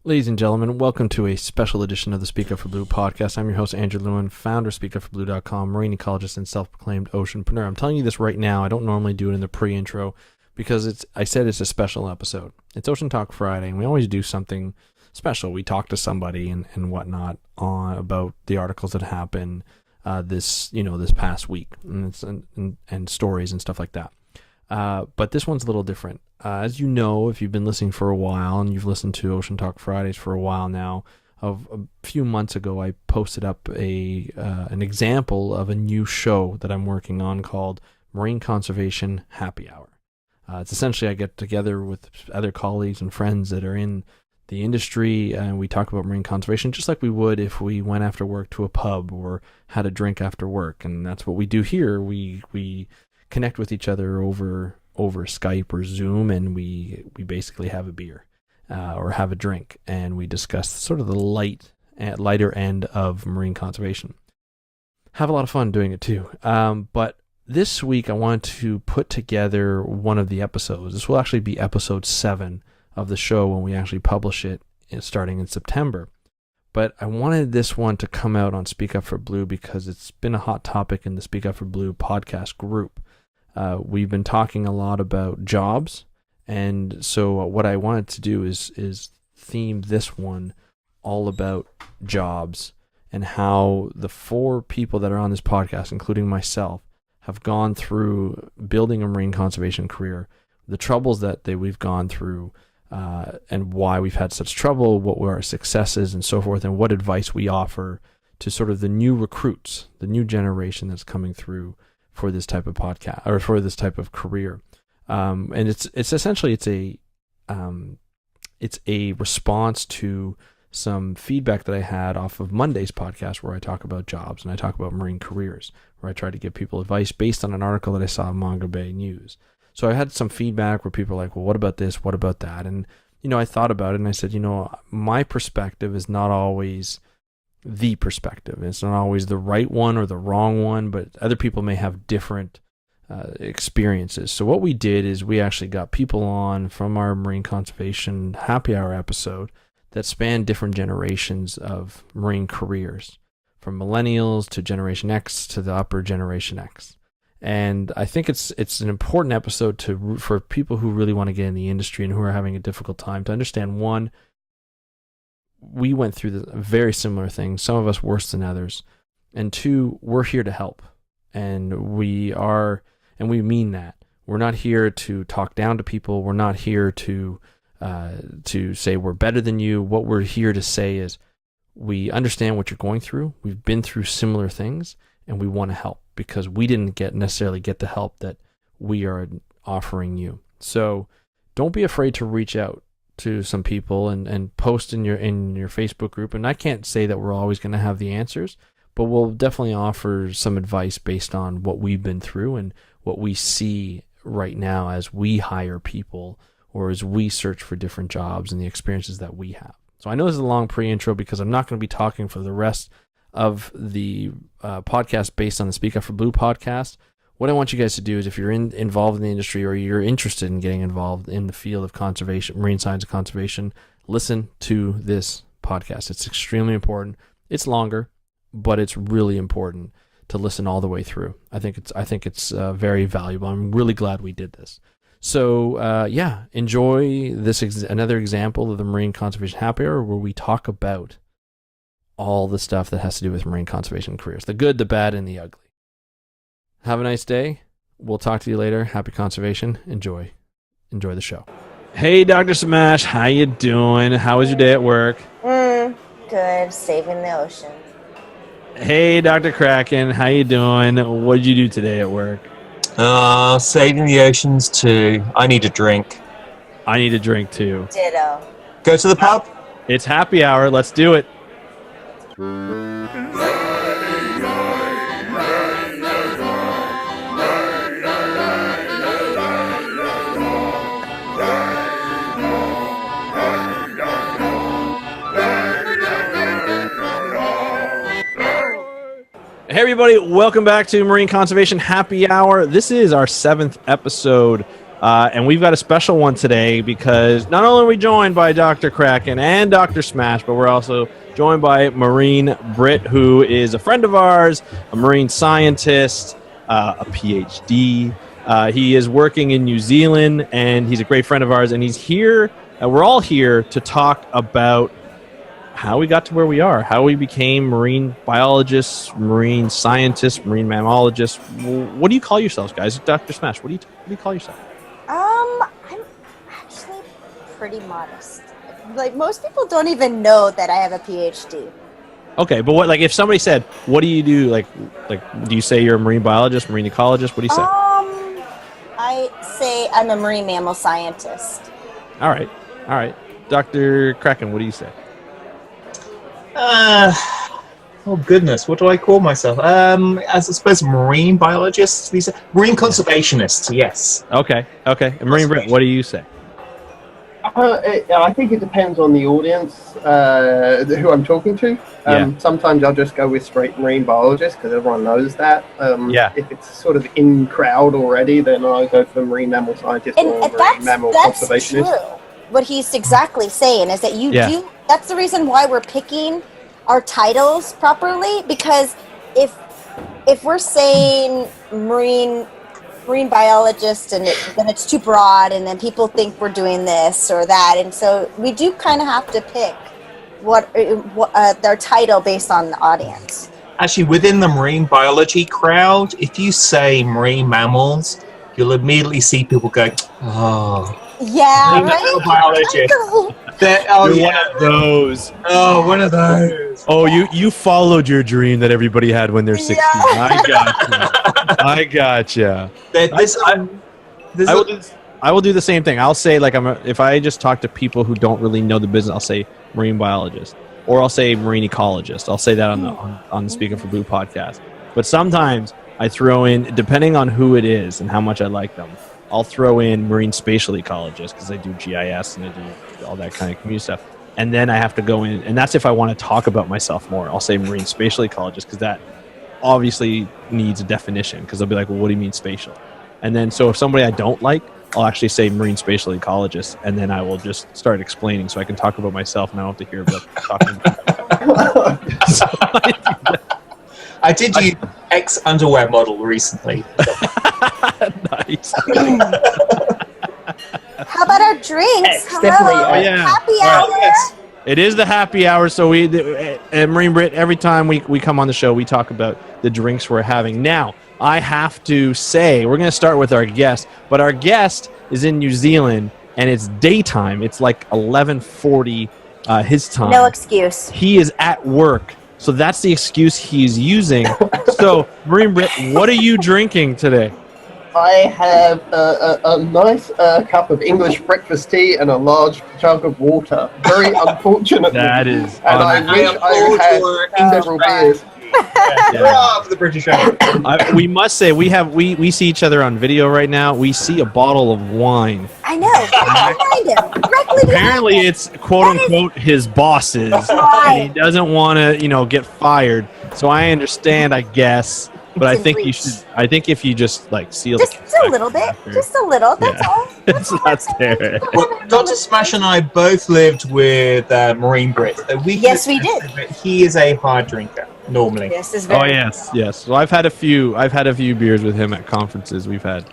Ladies and gentlemen, welcome to a special edition of the Speak Up for Blue podcast. I'm your host, Andrew Lewin, founder of SpeakUpForBlue.com, marine ecologist and self-proclaimed oceanpreneur. I'm telling you this right now. I don't normally do it in the pre-intro because I said it's a special episode. It's Ocean Talk Friday, and we always do something special. We talk to somebody and whatnot about the articles that happened this past week and stories and stuff like that. But this one's a little different. As you know, if you've been listening for a while and you've listened to Ocean Talk Fridays for a while now, of a few months ago, I posted up an example of a new show that I'm working on called Marine Conservation Happy Hour. It's essentially I get together with other colleagues and friends that are in the industry, and we talk about marine conservation just like we would if we went after work to a pub or had a drink after work. And that's what we do here. We connect with each other over Skype or Zoom, and we basically have a beer or have a drink, and we discuss sort of the lighter end of marine conservation. Have a lot of fun doing it too. But this week I wanted to put together one of the episodes. This will actually be episode 7 of the show when we actually publish it starting in September. But I wanted this one to come out on Speak Up for Blue because it's been a hot topic in the Speak Up for Blue podcast group. We've been talking a lot about jobs, and so what I wanted to do is theme this one all about jobs and how the 4 people that are on this podcast, including myself, have gone through building a marine conservation career, the troubles that we've gone through, and why we've had such trouble, what were our successes and so forth, and what advice we offer to sort of the new recruits, the new generation that's coming through for this type of podcast or for this type of career. And it's essentially it's a response to some feedback that I had off of Monday's podcast where I talk about jobs and I talk about marine careers, where I try to give people advice based on an article that I saw in Manga Bay News. So I had some feedback where people are like, well, what about this? What about that? And, I thought about it and I said, my perspective is not always the perspective. It's not always the right one or the wrong one, but other people may have different experiences. So what we did is we actually got people on from our Marine Conservation Happy Hour episode that span different generations of marine careers, from millennials to Generation X to the upper Generation X. And I think it's an important episode for people who really want to get in the industry and who are having a difficult time to understand, one, we went through the very similar things, some of us worse than others, and 2, we're here to help, and we mean that. We're not here to talk down to people. We're not here to say we're better than you. What we're here to say is we understand what you're going through. We've been through similar things, and we want to help because we didn't necessarily get the help that we are offering you. So don't be afraid to reach out to some people and post in your Facebook group. And I can't say that we're always going to have the answers, but we'll definitely offer some advice based on what we've been through and what we see right now as we hire people or as we search for different jobs and the experiences that we have. So I know this is a long pre-intro because I'm not going to be talking for the rest of the podcast based on the Speak Up for Blue podcast. What I want you guys to do is if you're involved in the industry or you're interested in getting involved in the field of conservation, marine science and conservation, listen to this podcast. It's extremely important. It's longer, but it's really important to listen all the way through. I think it's very valuable. I'm really glad we did this. So enjoy this another example of the Marine Conservation Happy Hour where we talk about all the stuff that has to do with marine conservation careers, the good, the bad, and the ugly. Have a nice day. We'll talk to you later. Happy conservation. Enjoy the show. Hey, Dr. Smash, how you doing? How was your day at work? Good. Saving the ocean. Hey, Dr. Kraken, how you doing? What did you do today at work? Saving the oceans too. I need a drink. I need a drink too. Ditto. Go to the pub? It's happy hour. Let's do it. Hey everybody, welcome back to Marine Conservation Happy Hour. This is our 7th episode And we've got a special one today because not only are we joined by Dr. Kraken and Dr. Smash, but we're also joined by Marine Britt, who is a friend of ours, a marine scientist, a PhD. He is working in New Zealand, and he's a great friend of ours. And he's here. We're all here to talk about how we got to where we are, how we became marine biologists, marine scientists, marine mammalogists. What do you call yourselves, guys? Dr. Smash, what do you call yourself? I'm actually pretty modest. Like, most people don't even know that I have a PhD. Okay, but what, like, if somebody said, "What do you do?" Like, do you say you're a marine biologist, marine ecologist? What do you say? I say I'm a marine mammal scientist. All right. Dr. Kraken, what do you say? Oh goodness, what do I call myself? As I suppose marine biologists, these are marine conservationists. Yes. Okay. And Marine Britt, what do you say? I think it depends on the audience who I'm talking to. Sometimes I'll just go with straight marine biologist because everyone knows that. If it's sort of in crowd already, then I'll go for marine mammal scientist or marine mammal conservationist. That's true. What he's exactly saying is that you do. That's the reason why we're picking our titles properly, because if we're saying marine biologist and then it's too broad, and then people think we're doing this or that, and so we do kind of have to pick what their title based on the audience. Actually, within the marine biology crowd, if you say marine mammals, you'll immediately see people go, "Oh, yeah, marine right." mammal biologist." You're one of those. Oh, one of those. Oh, you followed your dream that everybody had when they're 16. Yeah. I gotcha. I will do the same thing. I'll say, like, if I just talk to people who don't really know the business, I'll say marine biologist, or I'll say marine ecologist. I'll say that on the Speaking for Blue podcast. But sometimes I throw in, depending on who it is and how much I like them, I'll throw in marine spatial ecologist because I do GIS and I do all that kind of community stuff. And then I have to go in, and that's if I want to talk about myself more. I'll say marine spatial ecologist because that obviously needs a definition, because they'll be like, well, what do you mean spatial? And then so if somebody I don't like, I'll actually say marine spatial ecologist, and then I will just start explaining so I can talk about myself and I don't have to hear about talking. I did use X underwear model recently. Nice. How about our drinks? Definitely. Happy hour. Yes. It is the happy hour, so and Marine Britt, every time we come on the show, we talk about the drinks we're having. Now, I have to say, we're going to start with our guest, but our guest is in New Zealand, and it's daytime. It's like 11:40 his time. No excuse. He is at work, so that's the excuse he's using. So, Marine Britt, what are you drinking today? I have a nice cup of English breakfast tea and a large jug of water. Very unfortunately. That is. And I wish I had several beers. Hurrah for the British Army. We must say, we see each other on video right now. We see a bottle of wine. I know. Right behind him. Directly behind Apparently, him. it's quote unquote his boss's, Right. and he doesn't want to, get fired. So I understand, I guess. But I think you should. I think if you just like seal Just the a little bit. Just a little. That's all. it's not fair. Well, Dr. Smash and I both lived with Marine Britt. Yes, we did. He is a hard drinker normally. This is Oh very. yes. Well, I've had a few beers with him at conferences. We've had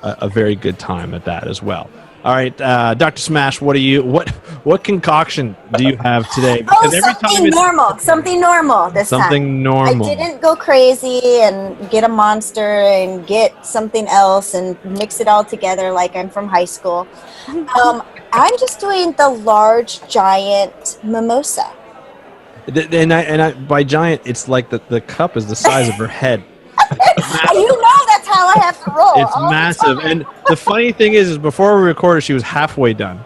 a very good time at that as well. All right, Dr. Smash, what concoction do you have today? Because something normal this time. Something normal. I didn't go crazy and get a monster and get something else and mix it all together like I'm from high school. I'm just doing the large giant mimosa. And by giant, it's like the cup is the size of her head. That's how I have to roll. It's massive. And the funny thing is before we recorded, she was halfway done.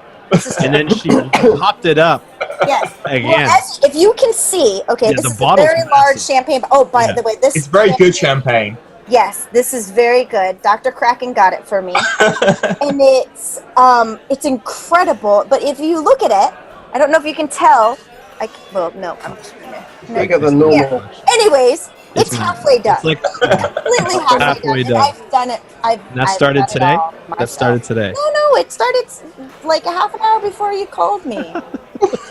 And then she popped it up Yes. again. Well, if you can see, okay, this the is a bottle's very massive. large champagne. Oh, by the way, this It's very good champagne. Yes, this is very good. Dr. Kraken got it for me. And it's incredible. But if you look at it, I don't know if you can tell. I'm just gonna Bigger than normal. yeah. Anyways, It's halfway done. It's like completely halfway done. I've done it. That started today? That started today. No, it started like a half an hour before you called me.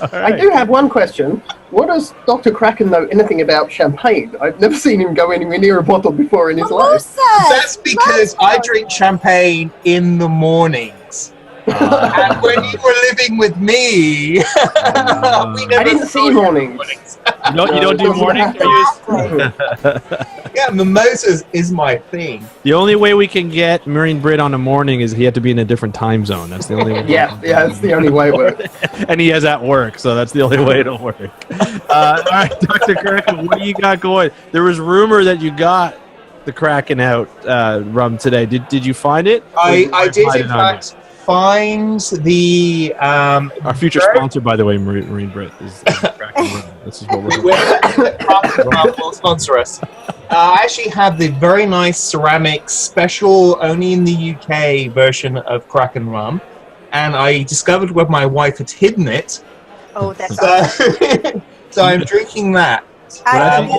Right. I do have one question. What does Dr. Kraken know anything about champagne? I've never seen him go anywhere near a bottle before in his life. That's because I drink champagne in the mornings. And when you were living with me, I didn't see mornings. You don't do mornings? Yeah, mimosas is my thing. The only way we can get Marine Brit on a morning is he had to be in a different time zone. That's the only way. Yeah, that's the only way it works. And he has at work, so that's the only way it'll work. All right, Dr. Kraken, what do you got going? There was rumor that you got the Kraken out rum today. Did you find it? I did, in fact, find the our future sponsor, by the way, Marine Brit is Kraken rum. This is what we're will sponsor us. I actually have the very nice ceramic special, only in the UK version of Kraken rum, and I discovered where my wife had hidden it. Oh, that's awesome. So I'm drinking that. Out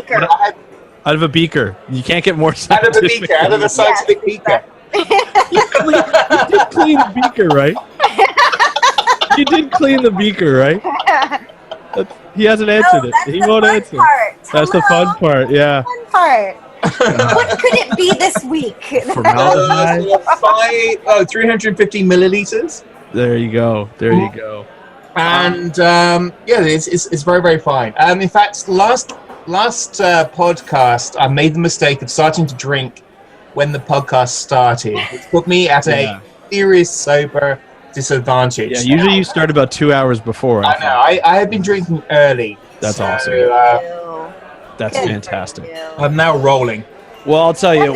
of a beaker. You can't get more out of a beaker. Out of a scientific beaker. You did clean the beaker, right? You did clean the beaker, right? He hasn't answered it. He won't answer. That's the fun part, yeah. Fun part. What could it be this week? Formaldehyde. 350 milliliters. There you go. And it's very, very fine. In fact, last podcast, I made the mistake of starting to drink when the podcast started. It put me at a serious sober disadvantage. Yeah, usually you start about 2 hours before. I know. I have been drinking early. That's awesome. That's fantastic. I'm now rolling. Well, I'll tell you,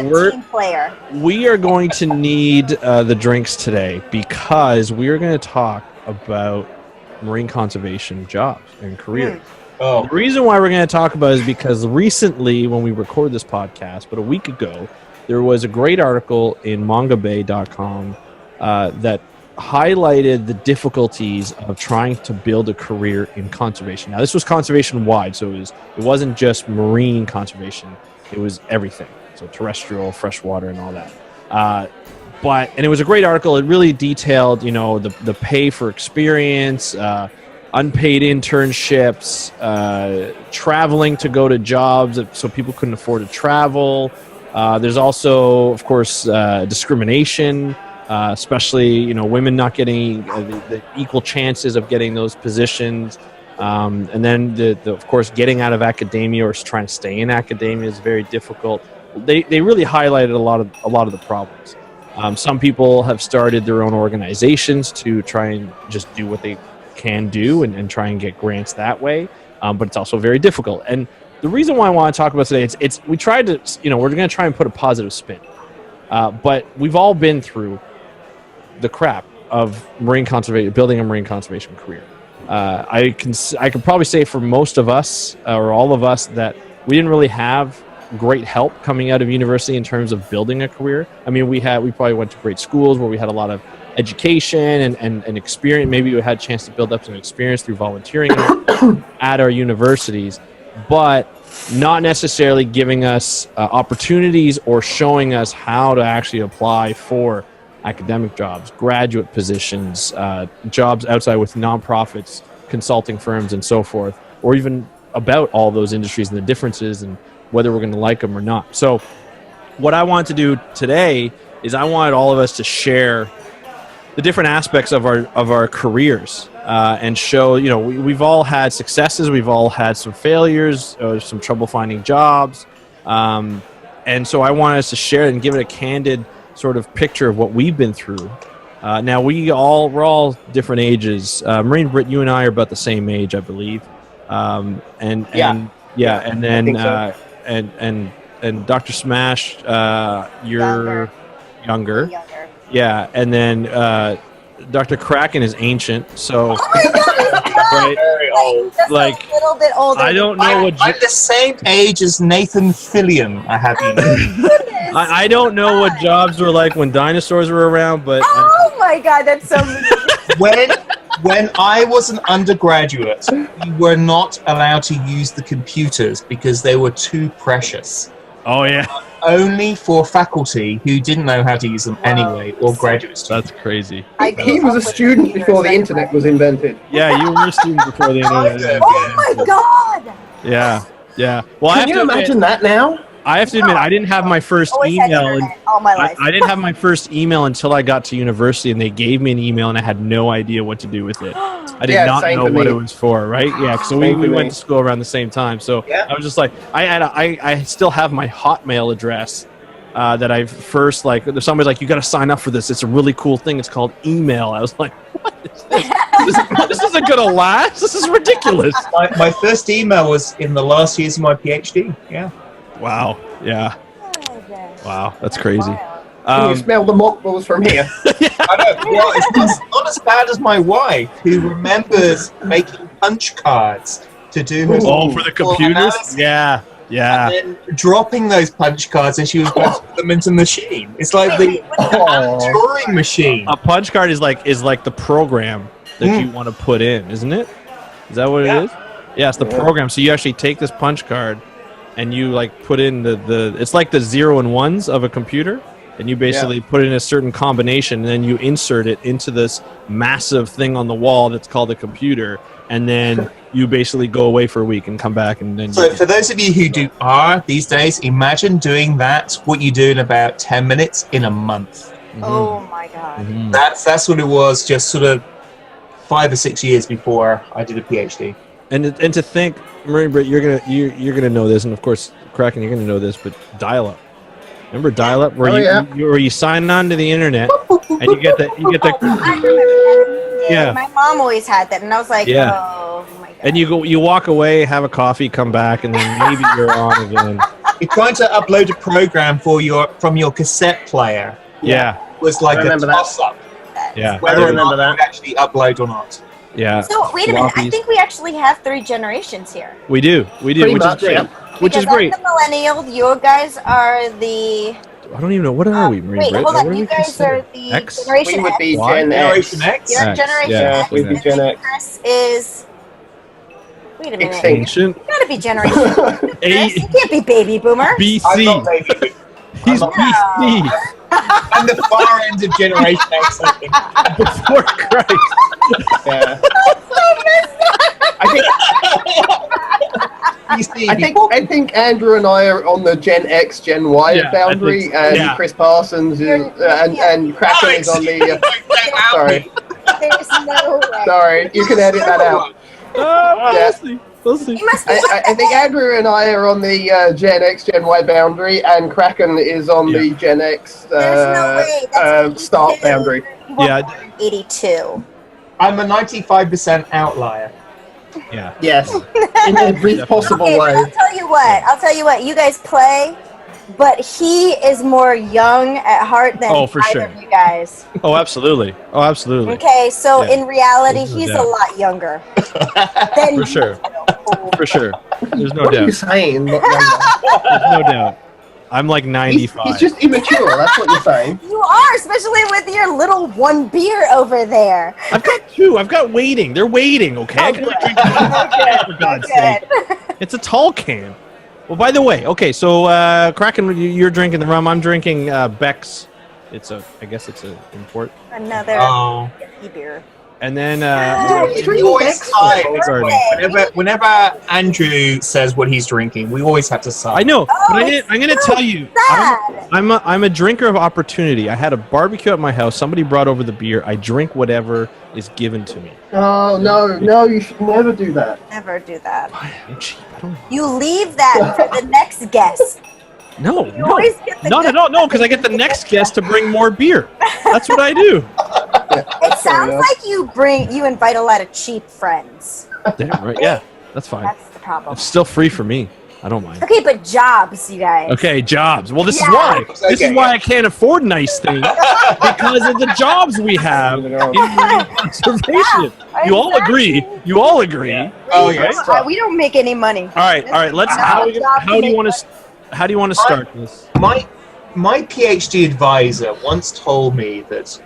we are going to need the drinks today because we are going to talk about marine conservation jobs and careers. Oh. The reason why we're going to talk about it is because recently, when we recorded this podcast, but a week ago, there was a great article in mangabay.com that highlighted the difficulties of trying to build a career in conservation. Now, this was conservation-wide, so it wasn't just marine conservation. It was everything, so terrestrial, freshwater, and all that. And it was a great article. It really detailed, the pay for experience, unpaid internships, traveling to go to jobs so people couldn't afford to travel. There's also, of course, discrimination, especially women not getting the equal chances of getting those positions. And then, of course, getting out of academia or trying to stay in academia is very difficult. They really highlighted a lot of the problems. Some people have started their own organizations to try and just do what they can do and try and get grants that way. But it's also very difficult. And the reason why I want to talk about today, we tried to, we're going to try and put a positive spin. But we've all been through the crap of building a marine conservation career. I can probably say for most of us or all of us that we didn't really have great help coming out of university in terms of building a career. I mean, we probably went to great schools where we had a lot of education and experience. Maybe we had a chance to build up some experience through volunteering at our universities, but not necessarily giving us opportunities or showing us how to actually apply for academic jobs, graduate positions, jobs outside with nonprofits, consulting firms, and so forth, or even about all those industries and the differences and whether we're going to like them or not. So what I wanted to do today is I wanted all of us to share the different aspects of our careers and show, we've all had successes, we've all had some failures, some trouble finding jobs. And so I wanted us to share it and give it a candid sort of picture of what we've been through. Now we're all different ages. Marine Brit, you and I are about the same age, I believe. And then and Dr. Smash, you're younger. Yeah, and then Dr. Kraken is ancient, so right, very old. Like a little bit older. I don't know what. I'm the same age as Nathan Fillion. I have you. I don't know what jobs were like when dinosaurs were around, but oh my God, that's so. When I was an undergraduate, we were not allowed to use the computers because they were too precious. Oh, yeah. Only for faculty who didn't know how to use them anyway, or graduate students. That's crazy. He was a student before the internet was invented. Yeah, you were a student before the internet. Oh my god! Yeah, yeah. Well, Can you imagine that now? I have to admit, I didn't have my first email. All my life. I didn't have my first email until I got to university, and they gave me an email, and I had no idea what to do with it. I did not know what it was for, right? Yeah, so we went to school around the same time. So I was just like, I still have my Hotmail address that I first, like, somebody's like, you got to sign up for this. It's a really cool thing. It's called email. I was like, what is this? This isn't going to last. This is ridiculous. My first email was in the last years of my PhD. Yeah. Wow. Yeah. Wow. That's crazy. Can you smell the mothballs from here? I know. Well, it's not as bad as my wife, who remembers making punch cards to do her. Oh, for the computers? Yeah. Yeah. And then dropping those punch cards as she was going to put them into the machine. It's like the Turing machine. A punch card is like the program that you want to put in, isn't it? Is that what it is? Yeah, it's the program. So you actually take this punch card and you like put in the it's like the 0 and 1s of a computer, and you basically put in a certain combination, and then you insert it into this massive thing on the wall that's called a computer, and then you basically go away for a week and come back, and then. So for those of you who do R these days, imagine doing that. What you do in about 10 minutes in a month. Mm-hmm. Oh my god. Mm-hmm. That's what it was. Just sort of 5 or 6 years before I did a PhD. And to think, Marine, Britt, you're gonna know this, and of course, Kraken, you're gonna know this, but dial-up. Remember dial-up, where where you sign on to the internet and you get the I remember that. Yeah. My mom always had that, and I was like, oh my god. And you walk away, have a coffee, come back, and then maybe you're on again. You're trying to upload a program from your cassette player. Yeah. It was like a toss-up. Yeah. Whether or not you actually upload or not. Yeah. So wait a minute, I think we actually have 3 generations here. We do, which is great. Which is great. I'm the millennial. You guys are the. I don't even know, what are we, Marine? Wait, Britt? hold on. You guys are the X? Generation We would be X. Gen X. Generation X? You're Generation X. We'd be Gen X. Chris is. Wait a minute. Ancient. You gotta be Generation X. A. You can't be Baby Boomer. BC. I'm not baby. He's BC. I'm the far end of Generation X, I think. Before Christ. Yeah. I think Andrew and I are on the Gen X, Gen Y boundary, and Chris Parsons is, and Kraken is on the. Sorry. There's no way. Sorry, you can edit that out. We'll see. I think Andrew and I are on the Gen X, Gen Y boundary, and Kraken is on the Gen X start boundary. Yeah. 82. I'm a 95% outlier. Yeah. Yes. In every possible way. I'll tell you what. You guys play, but he is more young at heart than either of you guys. Oh, absolutely. Okay, so in reality, he's a lot younger. Than For sure. For sure. There's no doubt. What are you saying? There's no doubt. I'm like 95. He's just immature, that's what you're saying. You are, especially with your little 1 beer over there. I've got 2. I've got waiting. They're waiting, okay? I can drink one for God's sake. It's a tall can. Well, by the way, okay, so Kraken, you're drinking the rum. I'm drinking Beck's. I guess it's an import. Another beer. And then whenever Andrew says what he's drinking, we always have to sigh. I know, but I'm going to tell you, I'm a drinker of opportunity. I had a barbecue at my house. Somebody brought over the beer. I drink whatever is given to me. Oh, no, you should never do that. Never do that. I'm cheap. I don't know. You leave that for the next guest. No, because I get the next guest to bring more beer. That's what I do. It sounds like you invite a lot of cheap friends. Damn right, yeah, that's fine. That's the problem. It's still free for me. I don't mind. Okay, but jobs, you guys. Okay, jobs. Well, this is why. This is why I can't afford nice things, because of the jobs we have in marine conservation. You all agree. Yeah. Oh, yes. We don't make any money. All right. Let's. How do you want to start this? My PhD advisor once told me that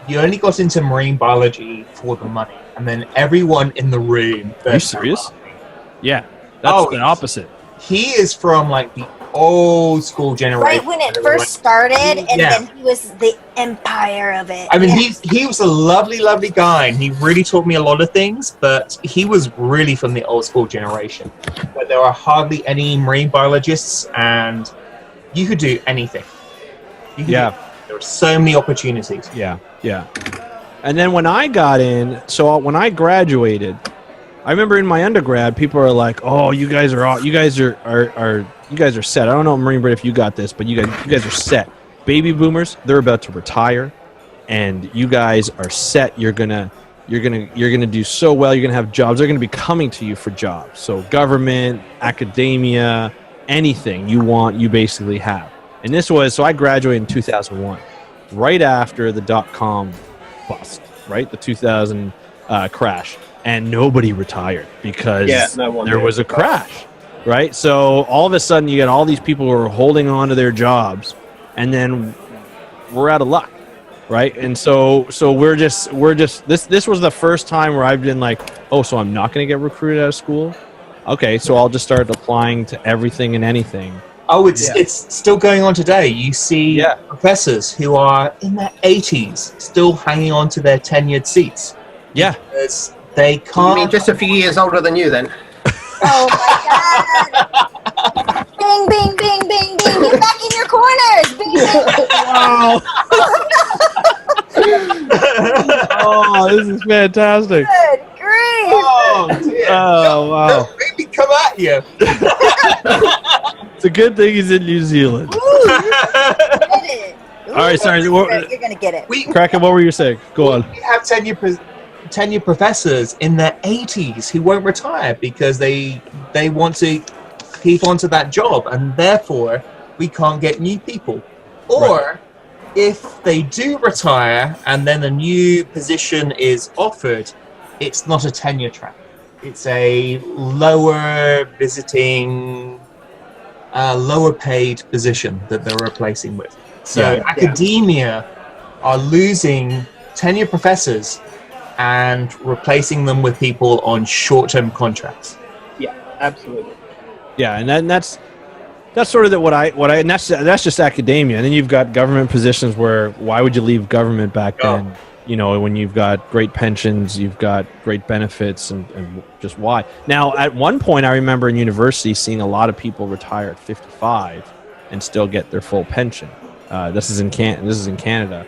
you only got into marine biology for the money. and then everyone in the room. Are you serious? Yeah, that's the opposite. He is from like the old school generation. Right when it first started, and then he was the empire of it. I mean, he was a lovely, lovely guy, and he really taught me a lot of things, but he was really from the old school generation, where there are hardly any marine biologists, and you could do anything. There were so many opportunities. Yeah. And then when I got in, so when I graduated, I remember in my undergrad, people are like, "Oh, you guys are set." I don't know, Marine Brit, if you got this, but you guys are set. Baby boomers, they're about to retire, and you guys are set. You're gonna do so well. You're gonna have jobs. They're gonna be coming to you for jobs. So government, academia, anything you want, you basically have. And this was, so I graduated in 2001, right after the .com bust, right? The 2000 crash. And nobody retired because there was a crash, right? So all of a sudden you get all these people who are holding on to their jobs, and then we're out of luck, right? And so we're just this was the first time where I've been like, oh, so I'm not going to get recruited out of school? Okay, so I'll just start applying to everything and anything. Oh, it's still going on today. You see professors who are in their 80s still hanging on to their tenured seats. Yeah. Because they can't... You mean just a few years older than you, then? Oh, my God. Bing, bing, bing, bing, bing. Get back in your corners. Bing, bing. Wow. Oh, this is fantastic. Good grief. Oh, dear. Oh, wow. They'll maybe come at you. It's a good thing he's in New Zealand. Ooh, get it. Ooh, all right, sorry. You're going to get it. Kraken, what were you saying? Go on. We have tenured professors in their 80s who won't retire because they want to keep on to that job, and therefore we can't get new people. Or if they do retire and then a new position is offered, it's not a tenure track. It's a lower paid position that they're replacing with. So academia are losing tenured professors and replacing them with people on short-term contracts. Yeah, absolutely. Yeah, and that's sort of and that's just academia. And then you've got government positions where why would you leave government back then? You know, when you've got great pensions, you've got great benefits, and just why. Now, at one point, I remember in university seeing a lot of people retire at 55 and still get their full pension. This is in Canada.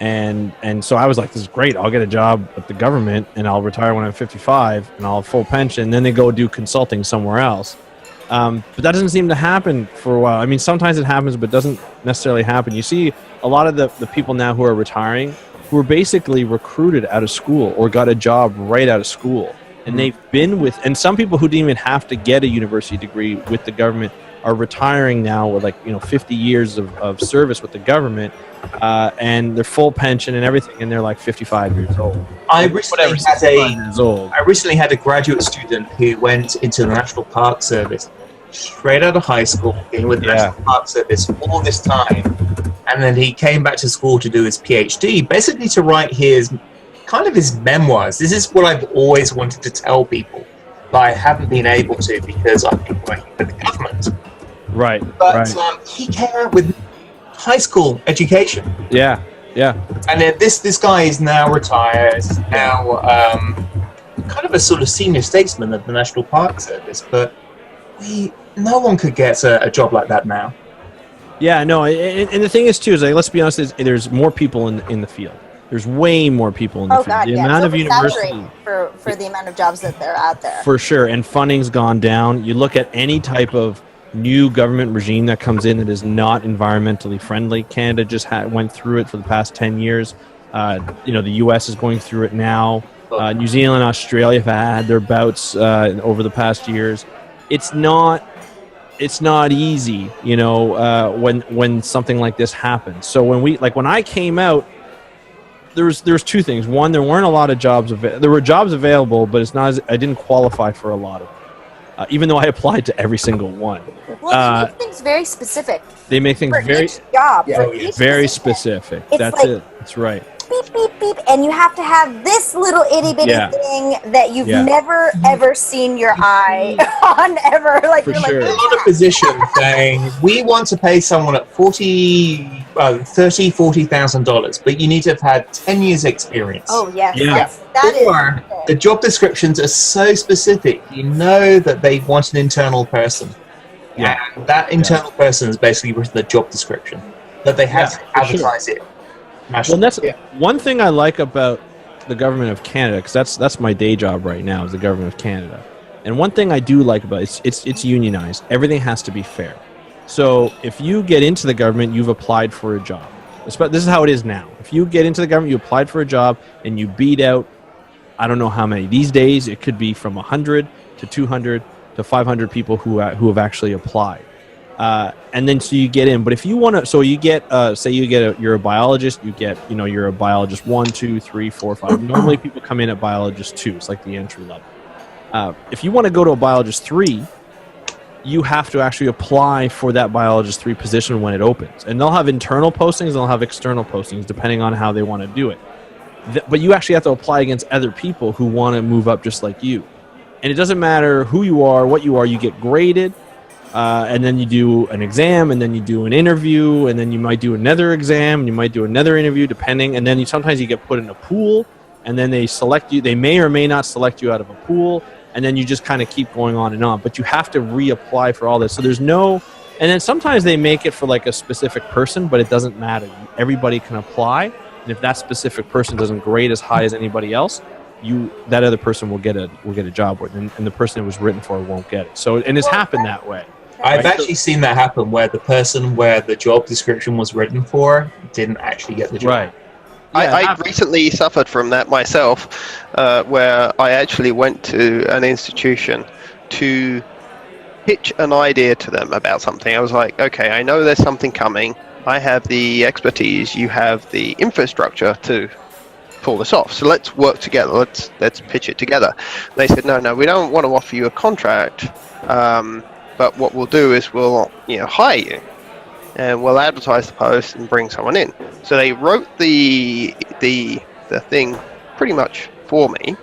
And so I was like, this is great. I'll get a job at the government and I'll retire when I'm 55 and I'll have full pension. Then they go do consulting somewhere else. But that doesn't seem to happen for a while. I mean, sometimes it happens, but doesn't necessarily happen. You see a lot of the people now who are retiring who were basically recruited out of school or got a job right out of school. And they've been with, and some people who didn't even have to get a university degree with the government are retiring now with 50 years of service with the government, and their full pension and everything, and they're like 55 years old. I recently had a graduate student who went into the National Park Service straight out of high school, been with the National Park Service all this time, and then he came back to school to do his PhD, basically to write his memoirs. This is what I've always wanted to tell people, but I haven't been able to because I've been working for the government. Right. But he came out with high school education. Yeah. And then this guy is now retired, now kind of a sort of senior statesman of the National Park Service, but no one could get a job like that now. Yeah, no, and the thing is too is let's be honest, there's more people in the field. There's way more people in the field. God, the amount of university for the amount of jobs that they're out there. For sure, and funding's gone down. You look at any type of new government regime that comes in that is not environmentally friendly. Canada just went through it for the past 10 years. The U.S. is going through it now. New Zealand, Australia have had their bouts over the past years. It's not easy, when something like this happens. So when I came out, there's two things. One, there weren't a lot of jobs there were jobs available, but I didn't qualify for a lot of them. Even though I applied to every single one. Well, they make things very specific. They make things for each job. very specific. That's it. That's right. beep, beep, beep, and you have to have this little itty bitty thing that you've never ever seen your eye on ever. Like, For you're sure. like, On a position saying, we want to pay someone at $40,000, but you need to have had 10 years experience. oh yes, Yeah. that Or the job descriptions are so specific, you know that they want an internal person. Yeah. And that internal person has basically written the job description, that they have to advertise it. Well, that's one thing I like about the government of Canada, because that's my day job right now, is the government of Canada. And one thing I do like about it, it's unionized. Everything has to be fair. So if you get into the government, you've applied for a job. This is how it is now. If you get into the government, you applied for a job, and you beat out, I don't know how many. These days, it could be from 100 to 200 to 500 people who have actually applied. And then so you get in. But if you want to, so you get, say you're a biologist, you're a biologist 1, 2, 3, 4, 5. Normally people come in at biologist 2. It's like the entry level. If you want to go to a biologist 3, you have to actually apply for that biologist 3 position when it opens. And they'll have internal postings, they'll have external postings, depending on how they want to do it. But you actually have to apply against other people who want to move up just like you. And it doesn't matter who you are, what you are, you get graded, and then you do an exam, and then you do an interview, and then you might do another exam, and you might do another interview, depending. And then sometimes you get put in a pool, and then they select you. They may or may not select you out of a pool, and then you just kind of keep going on and on. But you have to reapply for all this. So there's no... And then sometimes they make it for like a specific person, but it doesn't matter. Everybody can apply, and if that specific person doesn't grade as high as anybody else, that other person will get a job with, and the person it was written for won't get it. So, and it's happened that way. I've actually seen that happen, where the person where the job description was written for didn't actually get the job. Right. I recently suffered from that myself, where I actually went to an institution to pitch an idea to them about something. I was like, okay, I know there's something coming. I have the expertise. You have the infrastructure to pull this off. So let's work together. Let's pitch it together. They said, no, we don't want to offer you a contract. But what we'll do is we'll hire you, and we'll advertise the post and bring someone in. So they wrote the thing pretty much for me,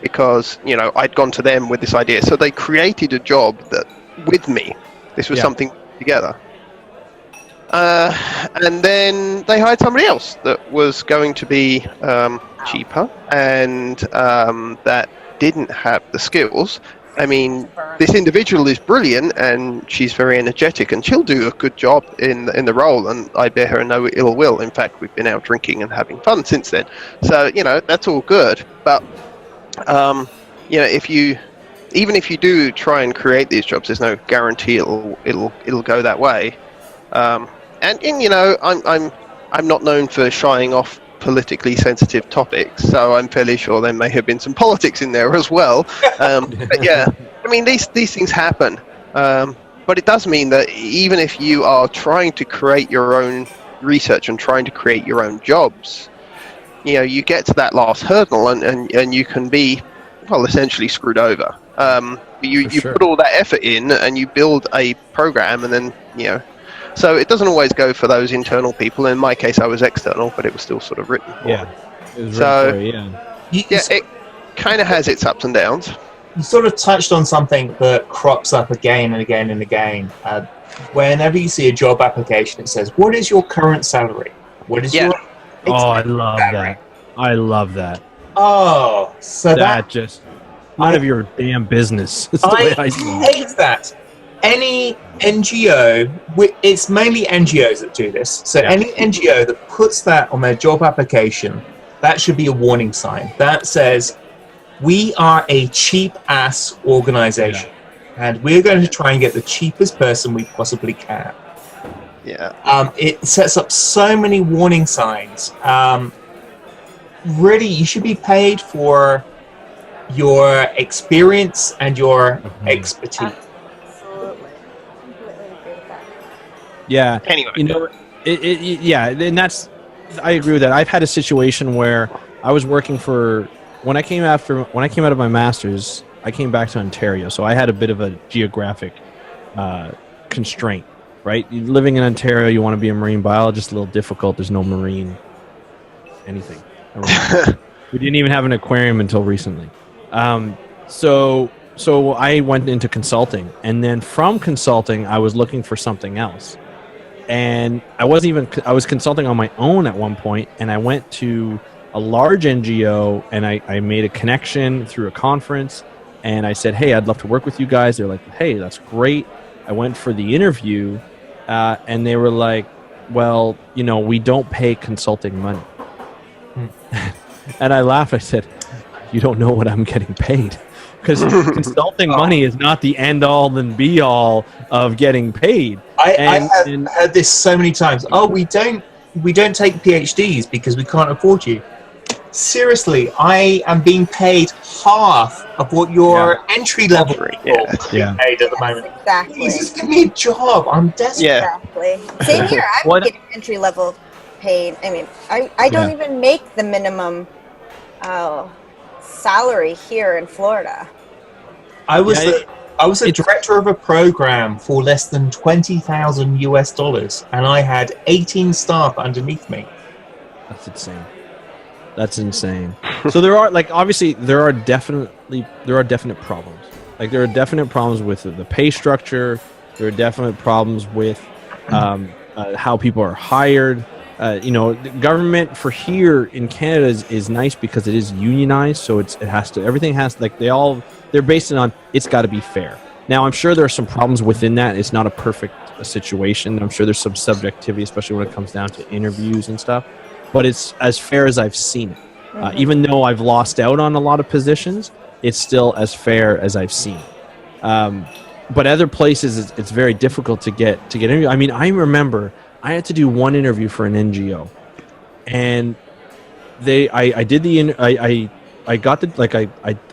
because I'd gone to them with this idea. So they created a job that with me. This was something together. And then they hired somebody else that was going to be cheaper and that didn't have the skills. I mean, this individual is brilliant and she's very energetic and she'll do a good job in the role, and I bear her no ill will. In fact, we've been out drinking and having fun since then. So, that's all good. But, if you do try and create these jobs, there's no guarantee it'll go that way. I'm not known for shying off politically sensitive topics, so I'm fairly sure there may have been some politics in there as well. But yeah, I mean, these things happen. But it does mean that even if you are trying to create your own research and trying to create your own jobs, you get to that last hurdle and you can be, well, essentially screwed over. You put all that effort in and you build a program, and then, so it doesn't always go for those internal people. In my case, I was external, but it was still sort of written for. Yeah, it was written for you, it kind of has its ups and downs. You sort of touched on something that crops up again and again and again. Whenever you see a job application, it says, "What is your current salary? What is your?" Oh, I love salary? That. I love that. Oh, so that just none of your damn business. That's the way I hate that. Any NGO, it's mainly NGOs that do this. So any NGO that puts that on their job application, that should be a warning sign. That says, we are a cheap-ass organization, and we're going to try and get the cheapest person we possibly can. Yeah. It sets up so many warning signs. Really, you should be paid for your experience and your expertise. Yeah. Anyway, and I agree with that. I've had a situation where I was working for when I came out of my master's, I came back to Ontario, so I had a bit of a geographic constraint, right? Living in Ontario, you want to be a marine biologist, a little difficult. There's no marine anything. We didn't even have an aquarium until recently. So I went into consulting, and then from consulting, I was looking for something else. And I was consulting on my own at one point, and I went to a large NGO, and I made a connection through a conference, and I said, hey, I'd love to work with you guys. They're like, hey, that's great. I went for the interview, and they were like, well, we don't pay consulting money. And I laughed. I said, you don't know what I'm getting paid. Because consulting money is not the end-all and be-all of getting paid. I have heard this so many times. Oh, we don't take PhDs because we can't afford you. Seriously, I am being paid half of what your entry level paid at the moment. Exactly. Jesus, give me a job. I'm desperate. Yeah. Exactly. Same here. I'm getting entry level paid. I mean, I don't even make the minimum salary here in Florida. I was a director of a program for less than $20,000 and I had 18 staff underneath me. That's insane. So there are obviously there are definite problems. Like there are definite problems with the pay structure. There are definite problems with how people are hired. The government for here in Canada is nice because it is unionized, so they're based on it's got to be fair. Now I'm sure there are some problems within that. It's not a perfect situation. I'm sure there's some subjectivity, especially when it comes down to interviews and stuff. But it's as fair as I've seen it. Even though I've lost out on a lot of positions, it's still as fair as I've seen. But other places, it's very difficult to get interviews. I mean, I remember I had to do one interview for an NGO, and I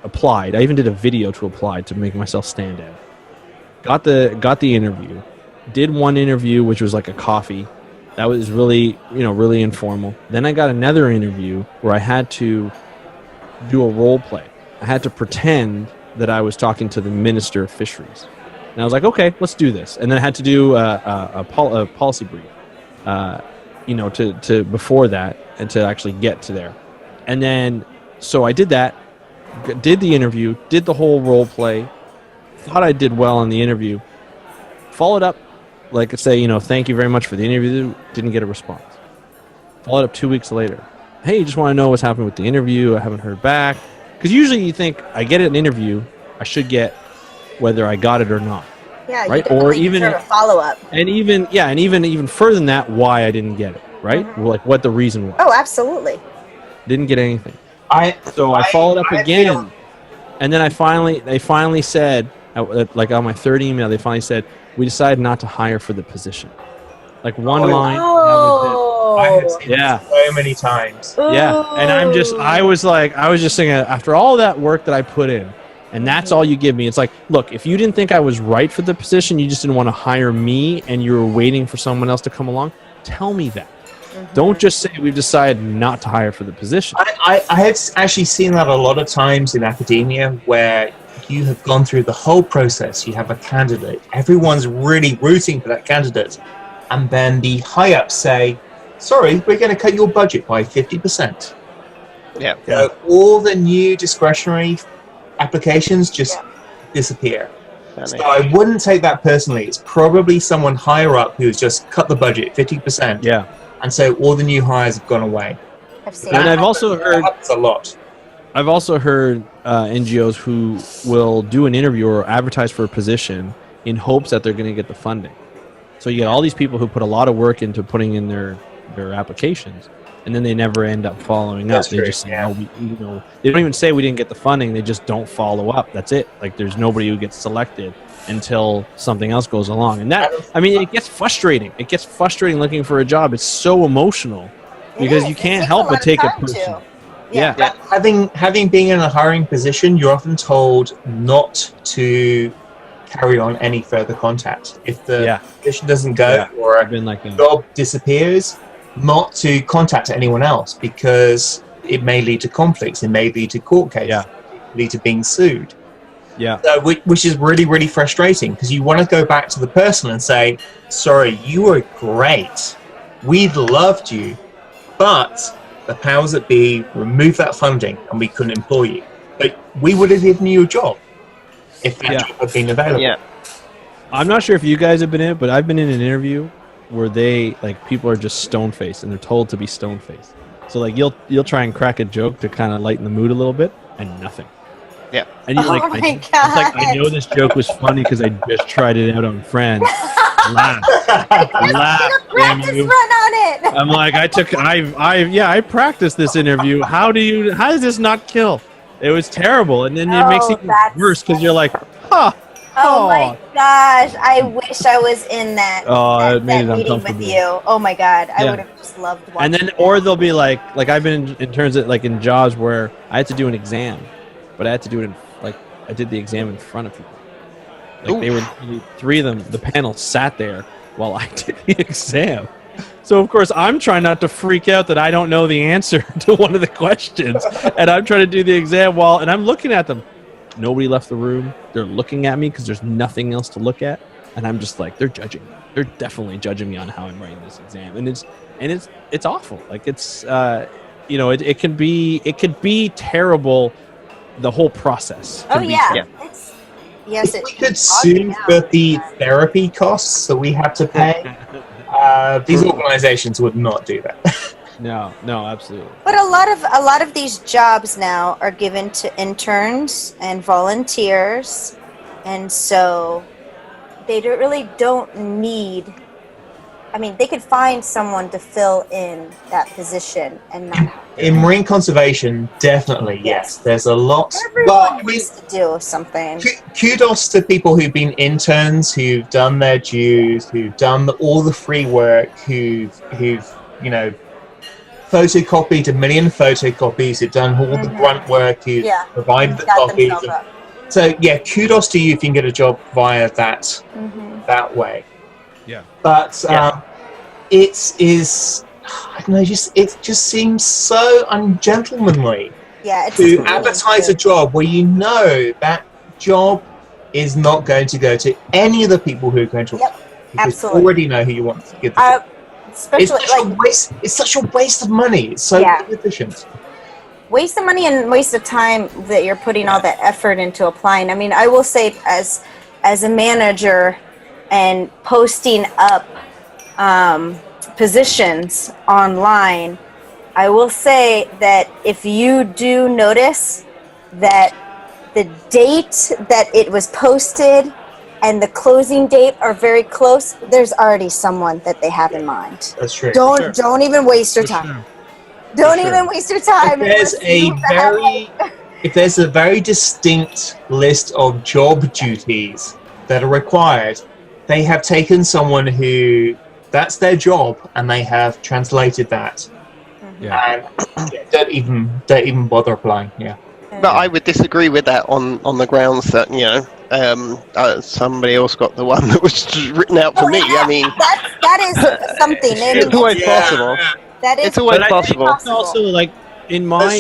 applied. I even did a video to apply to make myself stand out. Got the interview. Did one interview, which was like a coffee. That was really informal. Then I got another interview where I had to do a role play. I had to pretend that I was talking to the Minister of Fisheries. And I was like, okay, let's do this. And then I had to do a policy brief, to before that and to actually get to there. And then, so I did that, did the interview, did the whole role play, thought I did well in the interview, followed up, thank you very much for the interview, didn't get a response. Followed up 2 weeks later. Hey, just want to know what's happening with the interview. I haven't heard back. Because usually you think, I get an interview, I should get whether I got it or not. Yeah, right? Or even a follow-up. And even further than that, why I didn't get it, right? Mm-hmm. Like what the reason was. Oh, absolutely. Didn't get anything. I followed up again. And then they finally said, like on my third email, they finally said, we decided not to hire for the position. Like one line. I have seen this so many times. Yeah. And I was just saying, after all that work that I put in, and that's all you give me. It's like, look, if you didn't think I was right for the position, you just didn't want to hire me and you were waiting for someone else to come along, tell me that. Mm-hmm. Don't just say we've decided not to hire for the position. I have actually seen that a lot of times in academia where you have gone through the whole process. You have a candidate. Everyone's really rooting for that candidate. And then the high-ups say, sorry, we're going to cut your budget by 50%. Yeah. So all the new discretionary applications just disappear. So I wouldn't take that personally. It's probably someone higher up who's just cut the budget 50%. Yeah. And so all the new hires have gone away. I've also heard a lot. I've also heard NGOs who will do an interview or advertise for a position in hopes that they're going to get the funding. So you get all these people who put a lot of work into putting in their applications, and then they never end up following up. They just say, they don't even say we didn't get the funding. They just don't follow up. That's it. Like there's nobody who gets selected until something else goes along. And that, I mean, it gets frustrating. It gets frustrating looking for a job. It's so emotional because you can't help but take it personal. Yeah. Having been in a hiring position, you're often told not to carry on any further contact. If the position doesn't go or a job disappears, not to contact anyone else because it may lead to conflicts, it may lead to court cases, it may lead to being sued. Yeah. So, which is really, really frustrating because you want to go back to the person and say, sorry, you were great. We loved you, but the powers that be remove that funding and we couldn't employ you. But we would have given you a job if that job had been available. Yeah. I'm not sure if you guys have been in it, but I've been in an interview where people are just stone-faced and they're told to be stone-faced. So like you'll try and crack a joke to kind of lighten the mood a little bit, and nothing. Yeah. And you're I know this joke was funny because I just tried it out on Friends. Laugh. Practice run on it. I'm like, I practiced this interview. How does this not kill? It was terrible, and then it makes it worse because you're like, huh. Oh my gosh! I wish I was in that, that meeting with you. Oh my god, I would have just loved watching. And then, or they'll be like I've been in terms of like in jobs where I had to do an exam, but I had to do it I did the exam in front of people. Like they were three of them. The panel sat there while I did the exam. So of course I'm trying not to freak out that I don't know the answer to one of the questions, and I'm trying to do the exam and I'm looking at them. Nobody left the room. They're looking at me because there's nothing else to look at, and I'm just like, they're judging me. They're definitely judging me on how I'm writing this exam, and it's awful. Like it's it could be terrible, the whole process. Yes, we could sue for the therapy costs that we have to pay. These organizations would not do that. No, absolutely. But a lot of these jobs now are given to interns and volunteers, and so they don't need. I mean, they could find someone to fill in that position and not. In marine conservation, definitely yes. There's a lot. Everyone needs to do something. Kudos to people who've been interns, who've done their dues, who've done all the free work, who've photocopied a million photocopies, who've done all the grunt work, who've provided the copies. So kudos to you if you can get a job via that way. Yeah. But it is, I don't know, it just seems so ungentlemanly to advertise a job where you know that job is not going to go to any of the people who are going to apply. Because you already know who you want to give the job. It's such a waste of money. It's so inefficient. Waste of money and waste of time that you're putting all that effort into applying. I mean, I will say as a manager and posting up positions online, I will say that if you do notice that the date that it was posted and the closing date are very close, there's already someone that they have in mind. That's true. Don't even waste your time. Don't even waste your time. If there's a very distinct list of job duties that are required, they have taken someone who that's their job and they have translated that. And don't even bother applying. But I would disagree with that on the grounds that somebody else got the one that was written out for me. I mean, that is something. It's always possible. It's always possible. It's also like in my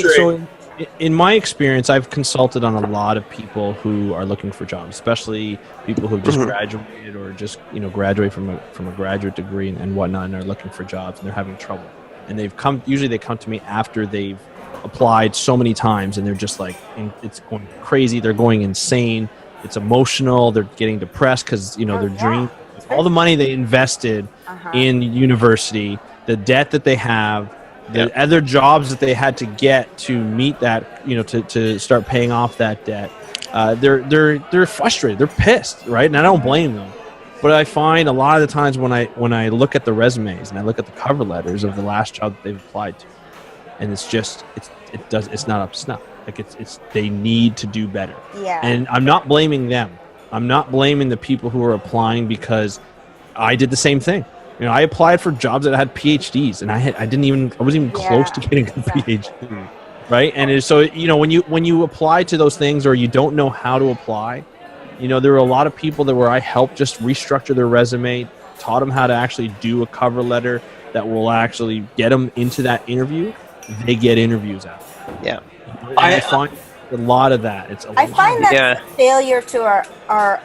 experience, I've consulted on a lot of people who are looking for jobs, especially people who've just graduated or just graduate from a graduate degree and whatnot, and are looking for jobs and they're having trouble. And they come to me after they've applied so many times and they're just like, it's going crazy. They're going insane. It's emotional. They're getting depressed because their dream, all the money they invested in university, the debt that they have, the other jobs that they had to get to meet that, to start paying off that debt. They're frustrated. They're pissed, right? And I don't blame them. But I find a lot of the times when I look at the resumes and I look at the cover letters of the last job that they've applied to, and it's not up to snuff. Like they need to do better. Yeah. And I'm not blaming them. I'm not blaming the people who are applying because I did the same thing. I applied for jobs that had PhDs, and I wasn't even close to getting a PhD, right? And so when you apply to those things or you don't know how to apply, there were a lot of people where I helped just restructure their resume, taught them how to actually do a cover letter that will actually get them into that interview. They get interviews out. Yeah, I find a lot of that. I find that a failure to our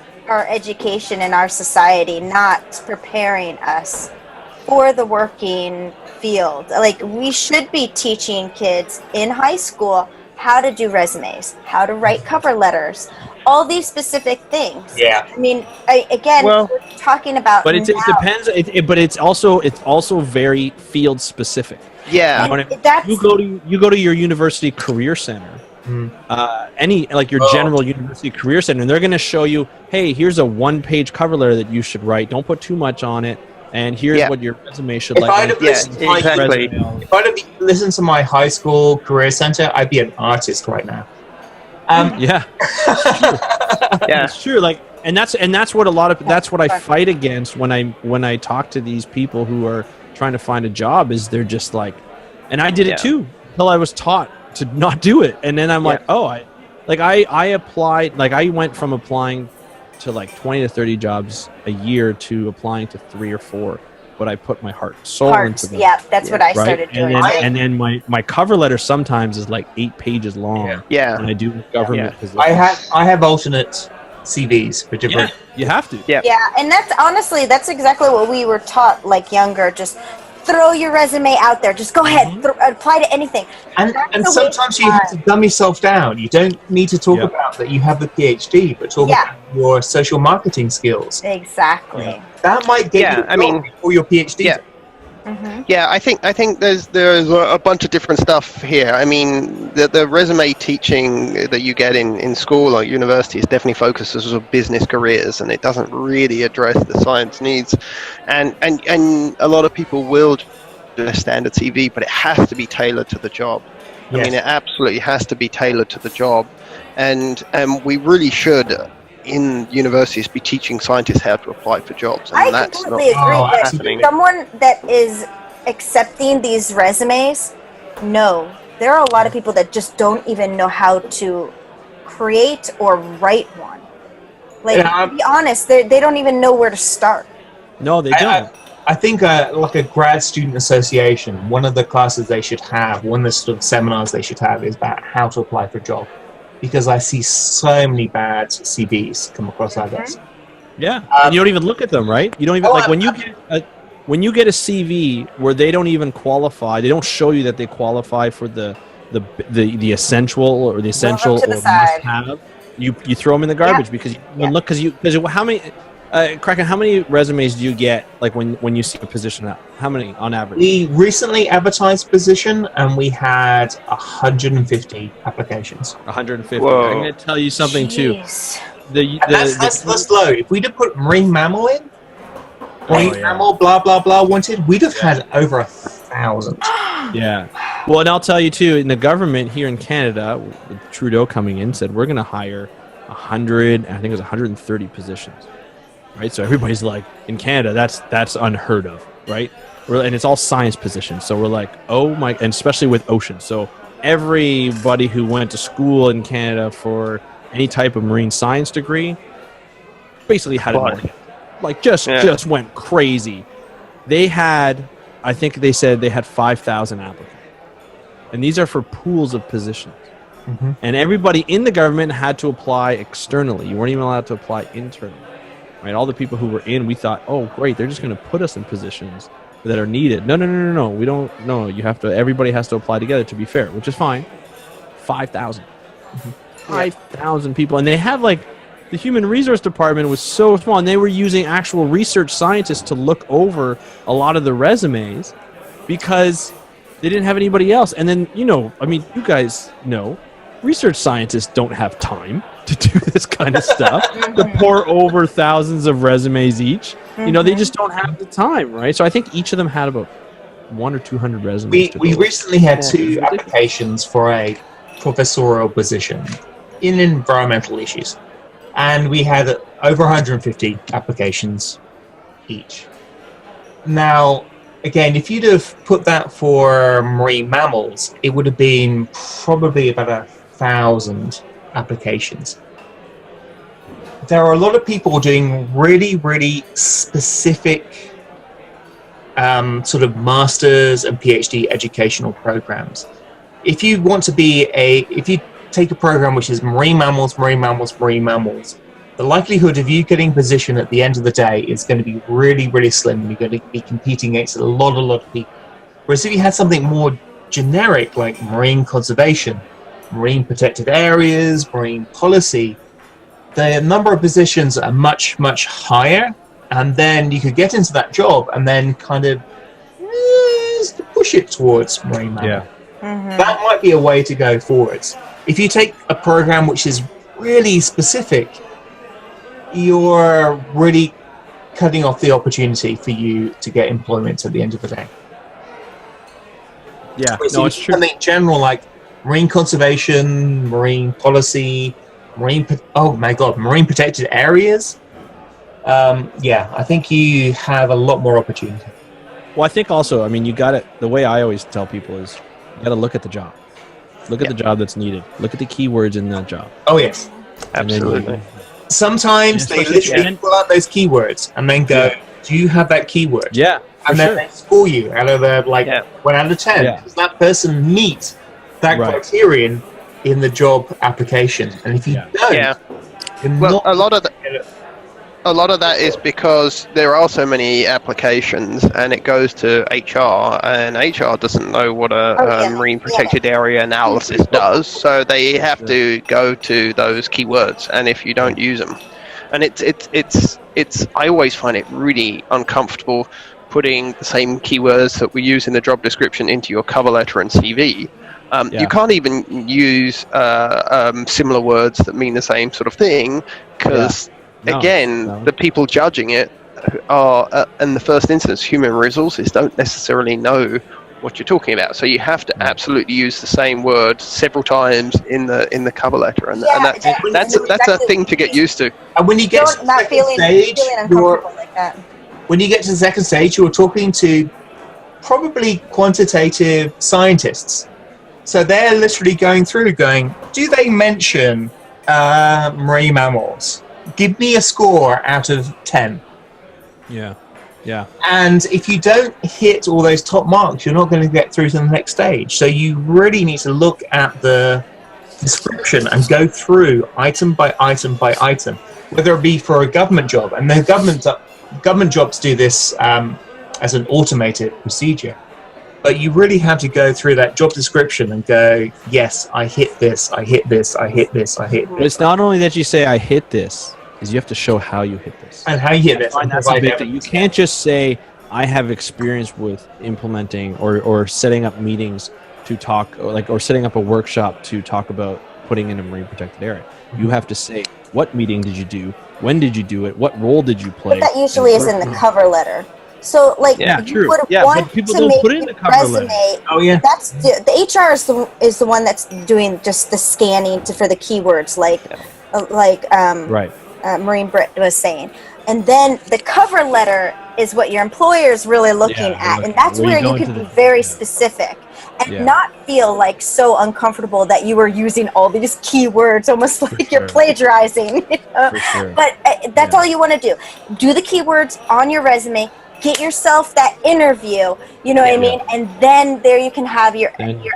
education and our society, not preparing us for the working field. Like, we should be teaching kids in high school how to do resumes, how to write cover letters, all these specific things. Yeah. I mean, we're talking about. But it depends. But it's also very field specific. Yeah. You know what I mean? You go to your university career center. Your general university career center, and they're going to show you, hey, here's a 1-page cover letter that you should write. Don't put too much on it, and here's what your resume should If I'd have listened to my high school career center, I'd be an artist right now. Yeah, it's true. Like, and that's what that's what I fight against when I talk to these people who are trying to find a job. Is they're just like, and I did it too until I was taught to not do it, and then I'm like, I applied, like I went from applying to like 20 to 30 jobs a year to applying to 3 or 4, but I put my heart and soul into them. Yeah, that's what I started doing. And then my cover letter sometimes is like 8 pages long. Yeah. And I do government positions. I have alternate CVs for different. Yeah, you have to. Yeah, and that's exactly what we were taught, like younger. Just throw your resume out there. Just go ahead, apply to anything. And sometimes you have to dumb yourself down. You don't need to talk about that you have the PhD, but talk about your social marketing skills. Exactly. Yeah. That might get you for your PhD. Yeah. Yeah, I think there's a bunch of different stuff here. I mean, the resume teaching that you get in school or university is definitely focuses on business careers, and it doesn't really address the science needs. And a lot of people will do a standard CV, but it has to be tailored to the job. I mean, it absolutely has to be tailored to the job, and we really should, in universities, be teaching scientists how to apply for jobs, and I that's completely not agree. happening. Someone that is accepting these resumes, no, there are a lot of people that just don't even know how to create or write one. Like, to be honest, they don't even know where to start. No, they don't. I think like a grad student association, one of the classes they should have, one of the sort of seminars they should have is about how to apply for a job. Because I see so many bad CVs come across our desk. Yeah, and you don't even look at them, right? You don't even when you get a CV where they don't even qualify, they don't show you that they qualify for the essential or the essential or must-have. You throw them in the garbage because you look because how many Kraken, how many resumes do you get like when you see a position out? How many on average? We recently advertised position and we had 150 applications. 150. Whoa. I'm going to tell you something too. That's low. If we'd have put marine mammal in, mammal, blah blah blah wanted, we'd have had over 1,000. Yeah. Well, and I'll tell you too, in the government here in Canada, with Trudeau coming in, said we're going to hire 100. I think it was 130 positions. Right, so everybody's like, in Canada, that's unheard of, right? And it's all science positions. So we're like, oh my, and especially with ocean. So everybody who went to school in Canada for any type of marine science degree basically had it, like just went crazy. They had, I think they said they had 5,000 applicants, and these are for pools of positions. Mm-hmm. And everybody in the government had to apply externally. You weren't even allowed to apply internally. Right, all the people who were in, we thought, oh, great, they're just going to put us in positions that are needed. No, we don't. No, you have to. Everybody has to apply together to be fair, which is fine. 5,000, 5,000 people, and they have like the human resource department was so small, and they were using actual research scientists to look over a lot of the resumes because they didn't have anybody else. And then you guys know, research scientists don't have time to do this kind of stuff, to pour over thousands of resumes each. They just don't have the time, right? So I think each of them had about 100 or 200 resumes. We recently had 2 applications for a professorial position in environmental issues, and we had over 150 applications each. Now, again, if you'd have put that for marine mammals, it would have been probably about 1,000 applications. There are a lot of people doing really, really specific sort of master's and PhD educational programs. If you want to be if you take a program which is marine mammals, the the likelihood of you getting a position at the end of the day is going to be really, really slim. You're going to be competing against a lot of people. Whereas if you had something more generic like marine conservation, marine protected areas, marine policy, the number of positions are much, much higher. And then you could get into that job and then kind of push it towards marine mammal. Yeah. Mm-hmm. That might be a way to go forwards. If you take a program which is really specific, you're really cutting off the opportunity for you to get employment at the end of the day. Yeah, So it's true. Something general like marine conservation, marine policy, marine protected areas. I think you have a lot more opportunity. Well, I think also, I mean, the way I always tell people is you got to look at the job. Look at the job that's needed. Look at the keywords in that job. Oh, yes. Absolutely. Sometimes they literally pull out those keywords and then go, do you have that keyword? Yeah. And then they score you out of the 1 out of 10. Yeah. Does that person meet that criterion in the job application? And if you don't, a lot of that is because there are so many applications, and it goes to HR, and HR doesn't know what a marine protected area analysis does, so they have to go to those keywords, and if you don't use them, and it's I always find it really uncomfortable putting the same keywords that we use in the job description into your cover letter and CV. You can't even use similar words that mean the same sort of thing, because the people judging it are, in the first instance, human resources don't necessarily know what you're talking about. So you have to absolutely use the same word several times in the cover letter, and that's a thing to get used to. And when you get to the second stage, you're talking to probably quantitative scientists. So they're literally going through, do they mention marine mammals? Give me a score out of 10. Yeah. Yeah. And if you don't hit all those top marks, you're not going to get through to the next stage. So you really need to look at the description and go through item by item by item, whether it be for a government job. And the government jobs do this as an automated procedure. But you really have to go through that job description and go, yes, I hit this, I hit this, I hit this, I hit this. But it's not only that you say, I hit this, is you have to show how you hit this. And how you hit this. That's a big thing. You can't just say, I have experience with implementing or setting up meetings to talk, or setting up a workshop to talk about putting in a marine protected area. You have to say, what meeting did you do? When did you do it? What role did you play? But that usually is in the cover letter. So, you would want people to don't make put it in the cover resume. letter. Oh yeah. That's the HR is the one that's doing just the scanning for the keywords, Marine Britt was saying, and then the cover letter is what your employer is really looking at, and that's where you can be very specific and not feel so uncomfortable that you were using all these keywords, almost like you're plagiarizing. Sure. But that's all you want to do. Do the keywords on your resume. Get yourself that interview, you know what I mean? And then there you can have your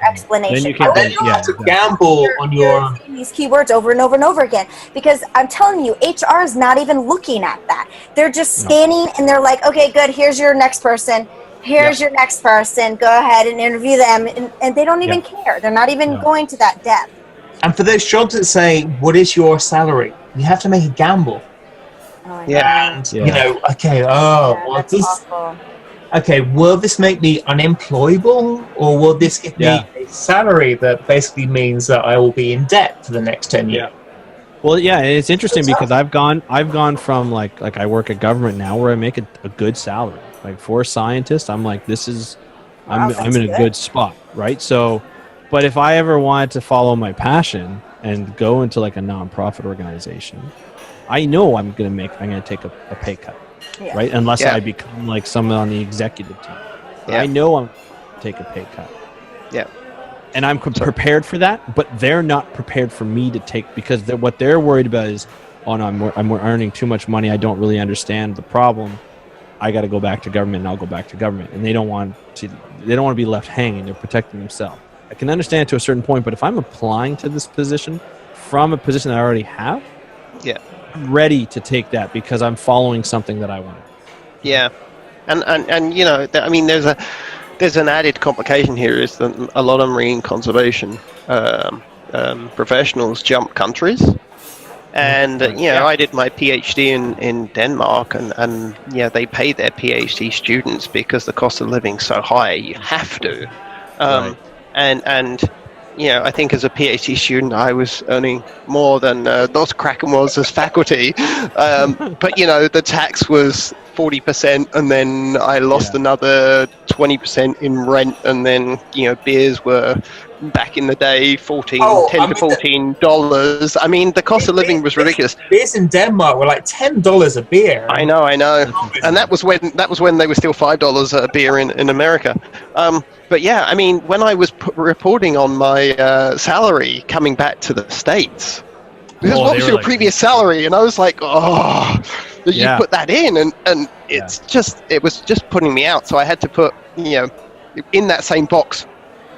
explanation. Then you have to gamble on your these keywords over and over and over again, because I'm telling you, HR is not even looking at that. They're just scanning and they're like, okay, good, here's your next person. Here's your next person. Go ahead and interview them. And they don't even care. They're not even going to that depth. And for those jobs that say, what is your salary? You have to make a gamble. Will this make me unemployable, or will this give me a salary that basically means that I will be in debt for the next 10 years? Well, it's interesting because I've gone from like I work at government now where I make a good salary. Like for a scientist, I'm like, I'm in a good spot, right? So, but if I ever wanted to follow my passion and go into a nonprofit organization, I know I'm going to take a pay cut, right? Unless I become someone on the executive team. I know I'm going to take a pay cut. Yeah. And I'm prepared for that, but they're not prepared for me to take, because what they're worried about is, I'm earning too much money. I don't really understand the problem. I got to go back to government, and I'll go back to government. And they don't want to be left hanging. They're protecting themselves. I can understand it to a certain point, but if I'm applying to this position from a position that I already have, ready to take that because I'm following something that I want. Yeah, and you know, I mean, there's an added complication here is that a lot of marine conservation professionals jump countries. And I did my PhD in Denmark, and they pay their PhD students because the cost of living is so high. You have to, and I think as a PhD student, I was earning more than Dr. Kraken was as faculty. But the tax was 40%, and then I lost another 20% in rent, and then beers were back in the day $10 to $14. I mean, the cost of living was ridiculous. Beers in Denmark were like $10 a beer. I know, and that was when they were still $5 a beer in America. But yeah, I mean, when I was reporting on my salary coming back to the States, because what was your previous salary? And I was like, you put that in, and it was just putting me out. So I had to put in that same box.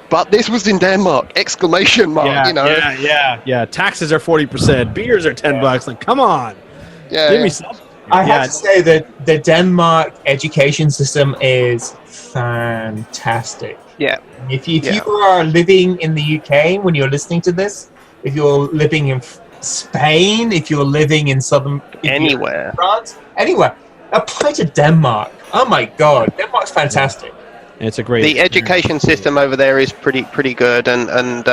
But this was in Denmark! Exclamation mark! Yeah. Taxes are 40%. Beers are $10. Like, come on, give me something. I have to say that the Denmark education system is fantastic. Yeah. If you are living in the UK when you're listening to this, if you're living in Spain, if you're living in anywhere, France, anywhere, apply to Denmark. Oh my God, Denmark's fantastic. It's a great. The education system over there is pretty good, and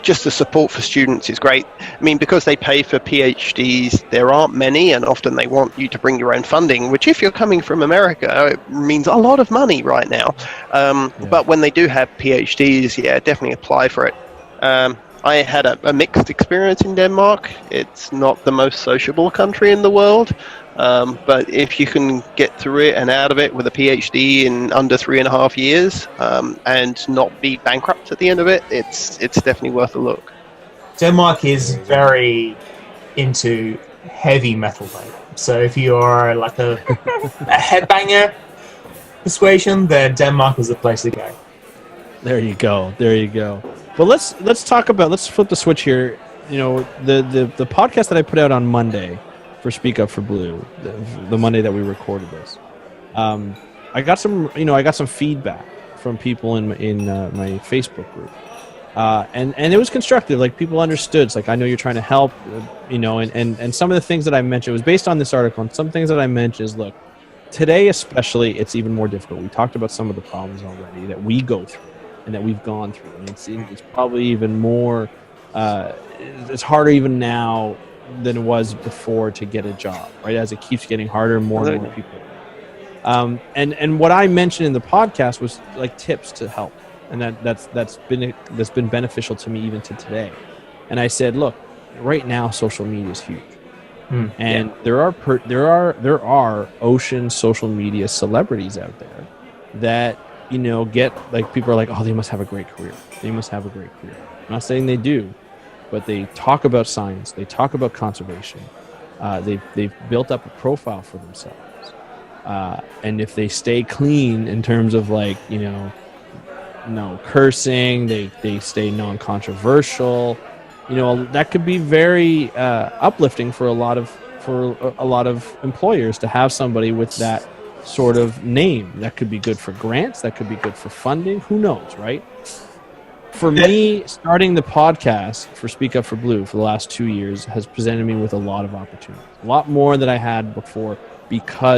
just the support for students is great. I mean, because they pay for PhDs, there aren't many, and often they want you to bring your own funding, which if you're coming from America, it means a lot of money right now. But when they do have PhDs, definitely apply for it. I had a mixed experience in Denmark. It's not the most sociable country in the world. But if you can get through it and out of it with a PhD in under 3.5 years and not be bankrupt at the end of it, it's definitely worth a look. Denmark is very into heavy metal, though. So if you are like a headbanger persuasion, then Denmark is the place to go. There you go. Well, let's flip the switch here. The podcast that I put out on Monday for Speak Up for Blue, the Monday that we recorded this, I got some feedback from people in my Facebook group, and it was constructive. Like, people understood. It's like, I know you're trying to help, and some of the things that I mentioned was based on this article, and some things that I mentioned is, look, today especially, it's even more difficult. We talked about some of the problems already that we go through and that we've gone through, and it's probably even more. It's harder even now than it was before to get a job, right? As it keeps getting harder, more and more people. And what I mentioned in the podcast was like tips to help, and that's been beneficial to me even to today. And I said, look, right now social media is huge, and there are ocean social media celebrities out there that get, like, people are like, oh, they must have a great career. I'm not saying they do. But they talk about science. They talk about conservation. They've built up a profile for themselves. And if they stay clean in terms of, like, no cursing, they stay non-controversial. That could be very uplifting for a lot of employers to have somebody with that sort of name. That could be good for grants. That could be good for funding. Who knows, right? For me, starting the podcast for Speak Up for Blue for the last 2 years has presented me with a lot of opportunities, a lot more than I had before,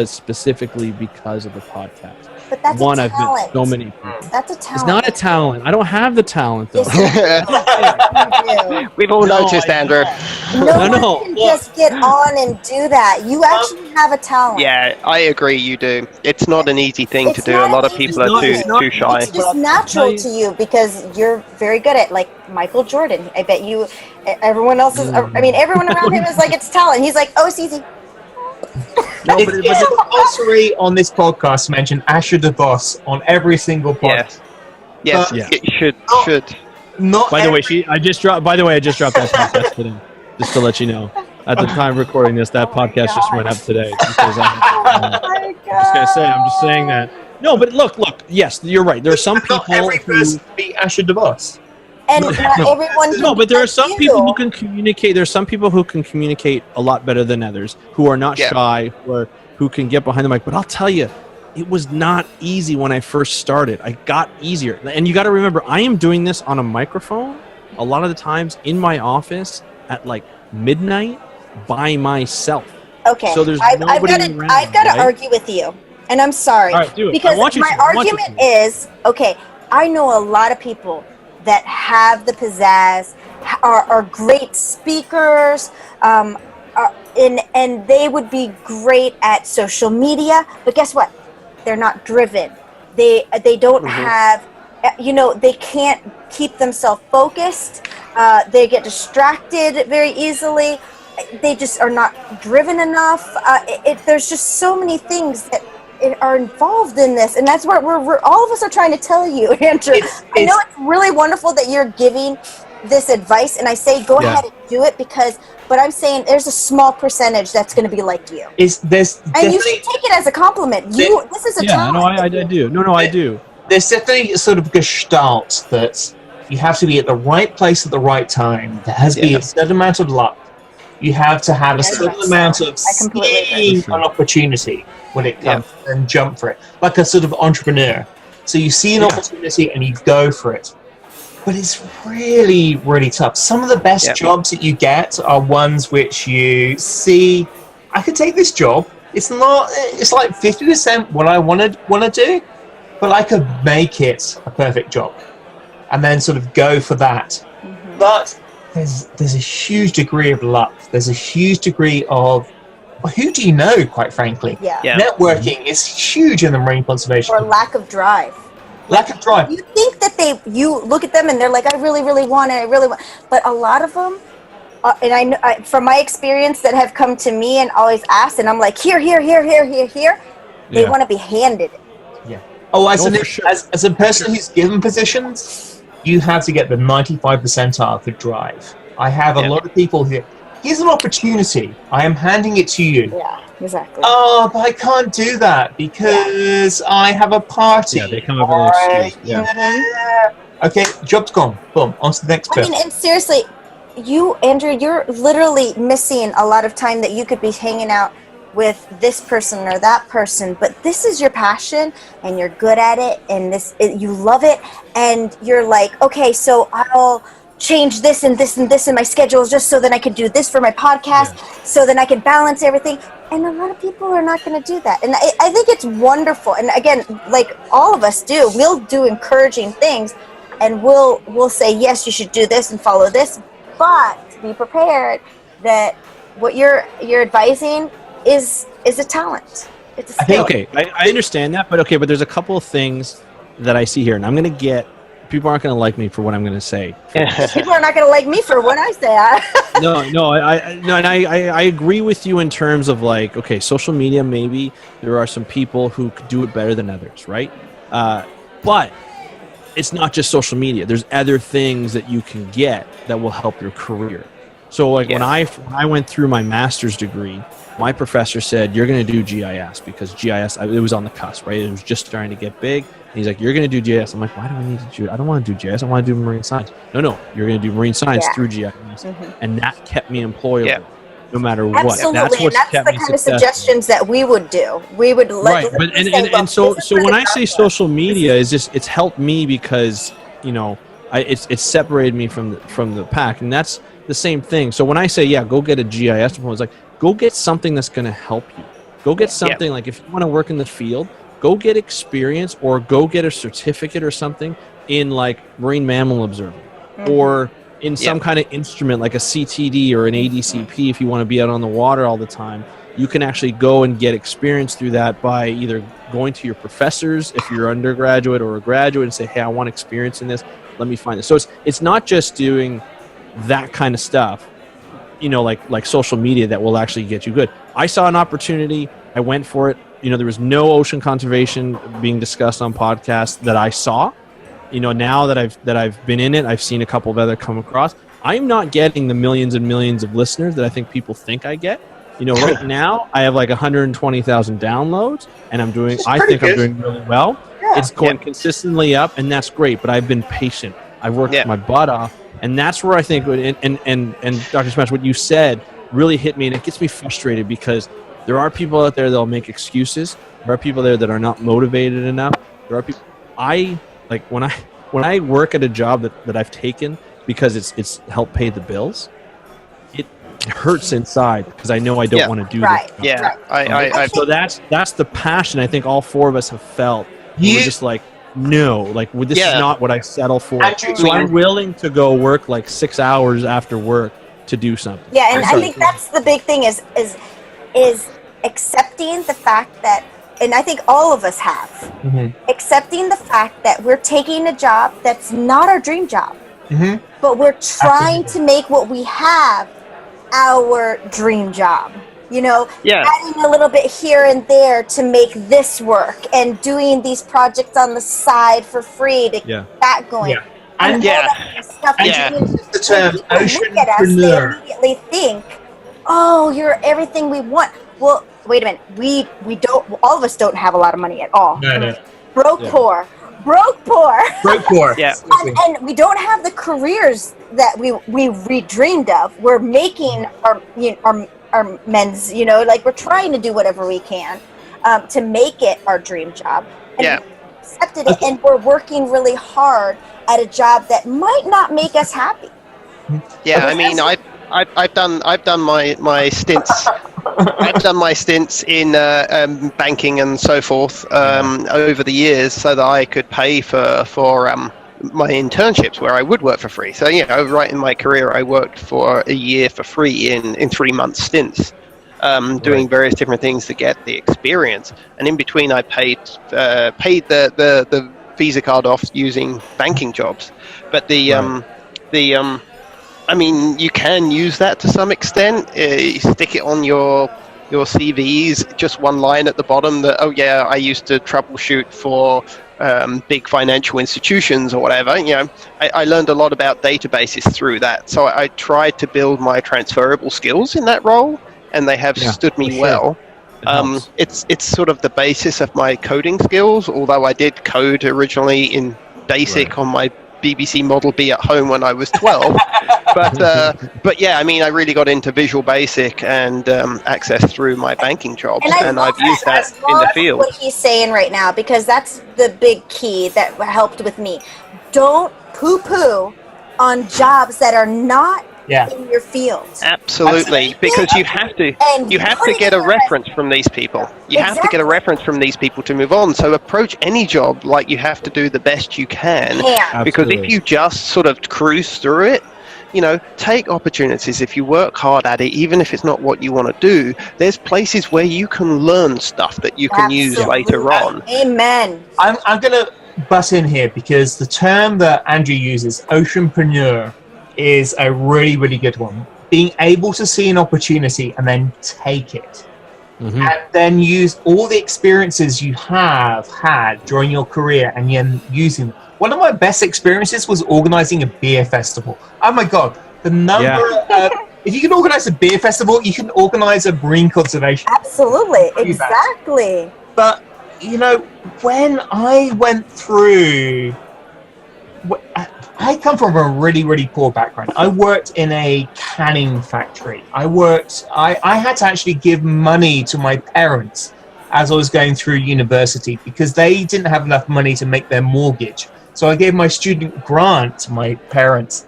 specifically because of the podcast. But that's One, a talent. I've met so many people. That's a talent. It's not a talent. I don't have the talent, though. We've all noticed, Andrew. No one can just get on and do that. You actually have a talent. Yeah, I agree. You do. It's not an easy thing to do. A lot of people are too shy. It's just natural to you because you're very good at, like, Michael Jordan. I bet you. Everyone else is. I mean, everyone around him is like, it's talent. He's like, oh, it's easy. It's compulsory on this podcast to mention Asher DeVos on every single podcast. Yes, it should. Not. By the way, I just dropped that podcast today, just to let you know. At the time of recording this, that podcast just went up today. I'm just saying that. No, but look. Yes, you're right. There are some people every person be Asher DeVos. and not everyone can. No, but there are some people who can communicate. There's some people who can communicate a lot better than others, who are not shy, who can get behind the mic. But I'll tell you, it was not easy when I first started. I got easier. And you got to remember, I am doing this on a microphone a lot of the times in my office at like midnight by myself. Okay, so there's I've got to argue with you, and I'm sorry. All right, do it. Because my argument is, okay, I know a lot of people that have the pizzazz, are great speakers, and they would be great at social media, but guess what? They're not driven. They don't have, they can't keep themselves focused. They get distracted very easily. They just are not driven enough. There's just so many things that are involved in this, and that's what we're all of us are trying to tell you, Andrew. I know it's really wonderful that you're giving this advice, and I say go ahead and do it but I'm saying there's a small percentage that's going to be like you. And you should take it as a compliment. This is a talent. No, I do. No, I do. There's definitely a sort of gestalt that you have to be at the right place at the right time. There has to be a certain amount of luck. You have to have a certain amount of seeing an opportunity when it comes and jump for it, like a sort of entrepreneur. So you see an opportunity and you go for it. But it's really, really tough. Some of the best jobs that you get are ones which you see, I could take this job. It's like 50% what I want to do, but I could make it a perfect job and then sort of go for that. Mm-hmm. But there's a huge degree of luck. There's a huge degree of who do you know, quite frankly. Networking is huge in the marine conservation. Or lack of drive. Lack of drive. You think that you look at them and they're like, I really, really want it. But a lot of them, and I know from my experience that have come to me and always asked, and I'm like, here. They want to be handed it. Yeah. Oh, as a person who's given positions, you have to get the 95 percentile for drive. I have a lot of people who, here's an opportunity. I am handing it to you. Yeah, exactly. Oh, but I can't do that because I have a party. Yeah, they come up with an excuse. Okay, job's gone. Boom, on to the next person. And seriously, Andrew, you're literally missing a lot of time that you could be hanging out with this person or that person, but this is your passion and you're good at it and you love it, and you're like, okay, so I'll change this and this and this in my schedule just so that I can do this for my podcast, so then I can balance everything. And a lot of people are not going to do that. And I think it's wonderful. And again, like all of us do, we'll do encouraging things and we'll say, yes, you should do this and follow this, but be prepared that what you're advising is a talent. It's a skill. Okay, I understand that, but there's a couple of things that I see here, and I'm going to get. People aren't going to like me for what I'm going to say. People are not going to like me for what I say. No, and I agree with you in terms of like, okay, social media, maybe there are some people who could do it better than others, right? But it's not just social media. There's other things that you can get that will help your career. So like when I went through my master's degree, my professor said, you're going to do GIS because GIS, it was on the cusp, right? It was just starting to get big. And he's like, you're going to do GIS. I'm like, why do I need to do it? I don't want to do GIS. I want to do marine science. No, you're going to do marine science through GIS. Mm-hmm. And that kept me employable no matter what. Absolutely. And that's the kind of suggestions that we would do. We would like, right. And so when I say social media, it's helped me because, it's separated me from the pack. And that's the same thing. So when I say, go get a GIS diploma, it's like, go get something that's going to help you. Go get something like if you want to work in the field, go get experience or go get a certificate or something in like marine mammal observing or in some kind of instrument like a CTD or an ADCP. If you want to be out on the water all the time, you can actually go and get experience through that by either going to your professors if you're undergraduate or a graduate and say, hey, I want experience in this. Let me find this. So it's not just doing that kind of stuff, like social media that will actually get you good. I saw an opportunity. I went for it. There was no ocean conservation being discussed on podcasts that I saw. Now that I've been in it, I've seen a couple of other come across. I'm not getting the millions and millions of listeners that I think people think I get. Right now I have like 120,000 downloads, and I think I'm doing really well. Yeah. It's going consistently up, and that's great. But I've been patient. I worked my butt off, and that's where I think, and Dr. Smash, what you said really hit me, and it gets me frustrated because there are people out there that'll make excuses. There are people there that are not motivated enough. There are people. When I work at a job that I've taken because it's helped pay the bills, it hurts inside because I know I don't want to do this. Yeah, right. So that's the passion I think all four of us have felt. We're just like, no, like this is not what I settle for. So I'm willing to go work like 6 hours after work to do something. Yeah, and I think that's the big thing is accepting the fact that, and I think all of us have, accepting the fact that we're taking a job that's not our dream job, but we're trying to make what we have our dream job. You know, adding a little bit here and there to make this work, and doing these projects on the side for free to keep that going. Yeah. And all that stuff. The term look at us, they immediately think, "Oh, you're everything we want." Well, wait a minute. We don't. All of us don't have a lot of money at all. No. Broke poor. Yeah. And we don't have the careers that we dreamed of. We're making our men's, like we're trying to do whatever we can to make it our dream job. And we accepted it, and we're working really hard at a job that might not make us happy. Yeah, I mean, I've done my stints. I've done my stints in banking and so forth over the years, so that I could pay for my internships where I would work for free. So right in my career, I worked for a year for free in 3 month stints, doing various different things to get the experience. And in between, I paid the Visa card off using banking jobs. But I mean, you can use that to some extent. You stick it on your CVs, just one line at the bottom that, I used to troubleshoot for big financial institutions or whatever. I learned a lot about databases through that. So I tried to build my transferable skills in that role, and they have stood me well. It's sort of the basis of my coding skills, although I did code originally in BASIC on my BBC Model B at home when I was 12. But yeah, I mean, I really got into Visual Basic and Access through my banking jobs, and I've used that in the field. What he's saying right now, because that's the big key that helped with me. Don't poo-poo on jobs that are not in your field. Absolutely, because you have to get a reference from these people. You have to get a reference from these people to move on. So approach any job like you have to do the best you can. Because if you just sort of cruise through it, take opportunities. If you work hard at it, even if it's not what you want to do, there's places where you can learn stuff that you can use later on. Amen. I'm going to butt in here because the term that Andrew uses, oceanpreneur, is a really, really good one. Being able to see an opportunity and then take it. And then use all the experiences you have had during your career and then using them. One of my best experiences was organizing a beer festival. Oh my God, the number of... If you can organize a beer festival, you can organize a Marine Conservation. Absolutely, exactly. But, when I went through... I come from a really, really poor background. I worked in a canning factory. I had to actually give money to my parents as I was going through university because they didn't have enough money to make their mortgage. So I gave my student grant to my parents.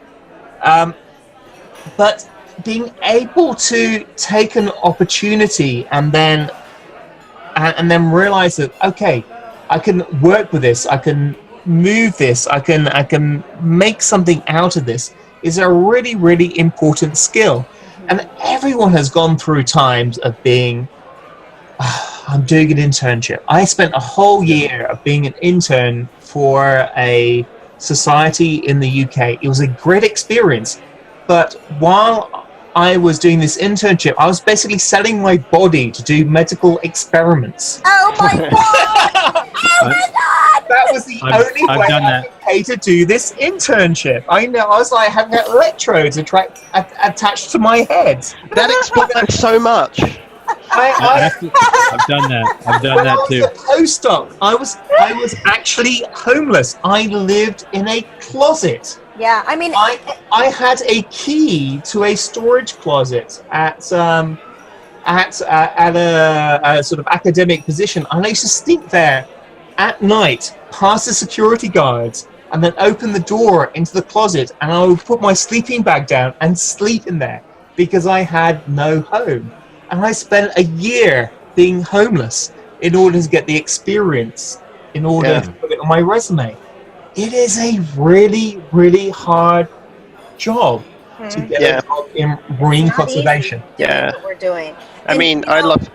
But being able to take an opportunity and then realize that, okay, I can work with this, I can move this, I can make something out of this, is a really, really important skill. And everyone has gone through times of being, I'm doing an internship. I spent a whole year of being an intern for a society in the UK. It was a great experience. But while I was doing this internship, I was basically selling my body to do medical experiments. Oh my God! Oh my God! That was the only way I could pay to do this internship. I was like having electrodes attached to my head. That explains so much. I've done that. I've done that too. I was a postdoc. I was actually homeless. I lived in a closet. Yeah, I mean, I had a key to a storage closet at a sort of academic position, and I used to sleep there at night, past the security guards, and then open the door into the closet, and I would put my sleeping bag down and sleep in there because I had no home. And I spent a year being homeless in order to get the experience, in order to put it on my resume. It is a really, really hard job to get a job in marine conservation. Yeah, what we're doing. I mean, I love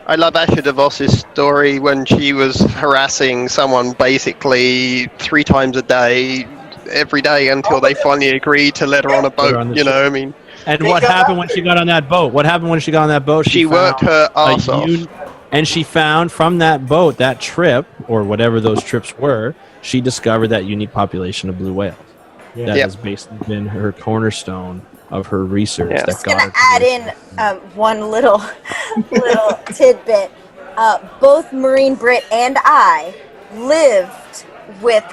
Asha DeVos's story when she was harassing someone basically 3 times a day, every day until they finally agreed to let her on a boat. You know, I mean. And what happened when she got on that boat? What happened when she got on that boat? She worked her ass off. And she found from that boat, that trip, or whatever those trips were, she discovered that unique population of blue whales. Yeah. That has basically been her cornerstone of her research. I'm just going to add in one little tidbit. Both Marine Brit and I lived with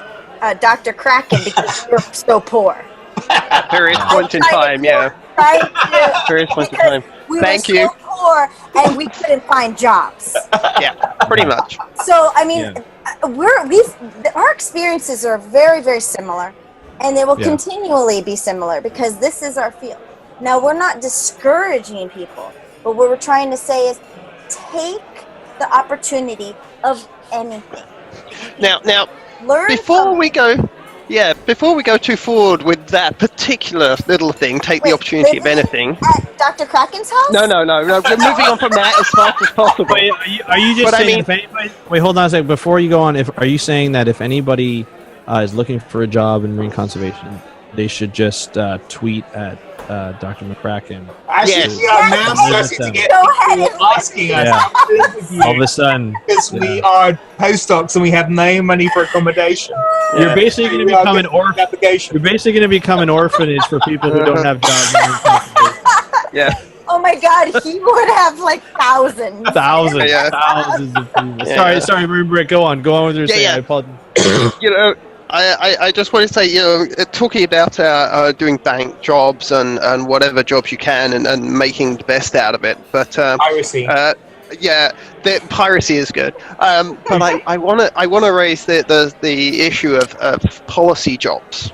Dr. Kraken because we were so poor. At various points in time, various points in time. We were so poor and we couldn't find jobs. Yeah, pretty much. So, I mean, our experiences are very, very similar. And they will continually be similar because this is our field. Now, we're not discouraging people, but what we're trying to say is take the opportunity of anything. Now, learn before we go too forward with that particular little thing, take the opportunity of anything. At Dr. Kraken's house? No. We're moving on from that as fast as possible. Wait, are you just saying if anybody... Wait, hold on a second. Before you go on, are you saying that if anybody is looking for a job in marine conservation, they should just tweet at Dr. McCracken? Actually, we are now starting to get people asking us all of a sudden, because we are postdocs and we have no money for accommodation. You're basically going to become an orphan. You're basically going to become an orphanage for people who don't have jobs in marine conservation. Yeah. Oh my God, he would have like thousands. Thousands of people. Sorry, Marine Brick. Go on with your saying. I apologize. You know, I just want to say, you know, talking about doing bank jobs and whatever jobs you can and making the best out of it. But piracy. Piracy is good. But I want to raise the issue of policy jobs.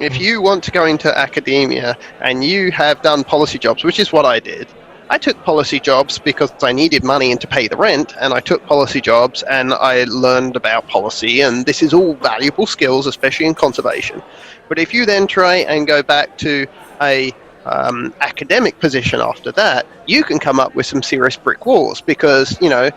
If you want to go into academia and you have done policy jobs, which is what I did, I took policy jobs because I needed money and to pay the rent, and I took policy jobs and I learned about policy, and this is all valuable skills, especially in conservation. But if you then try and go back to a academic position after that, you can come up with some serious brick walls because, you know,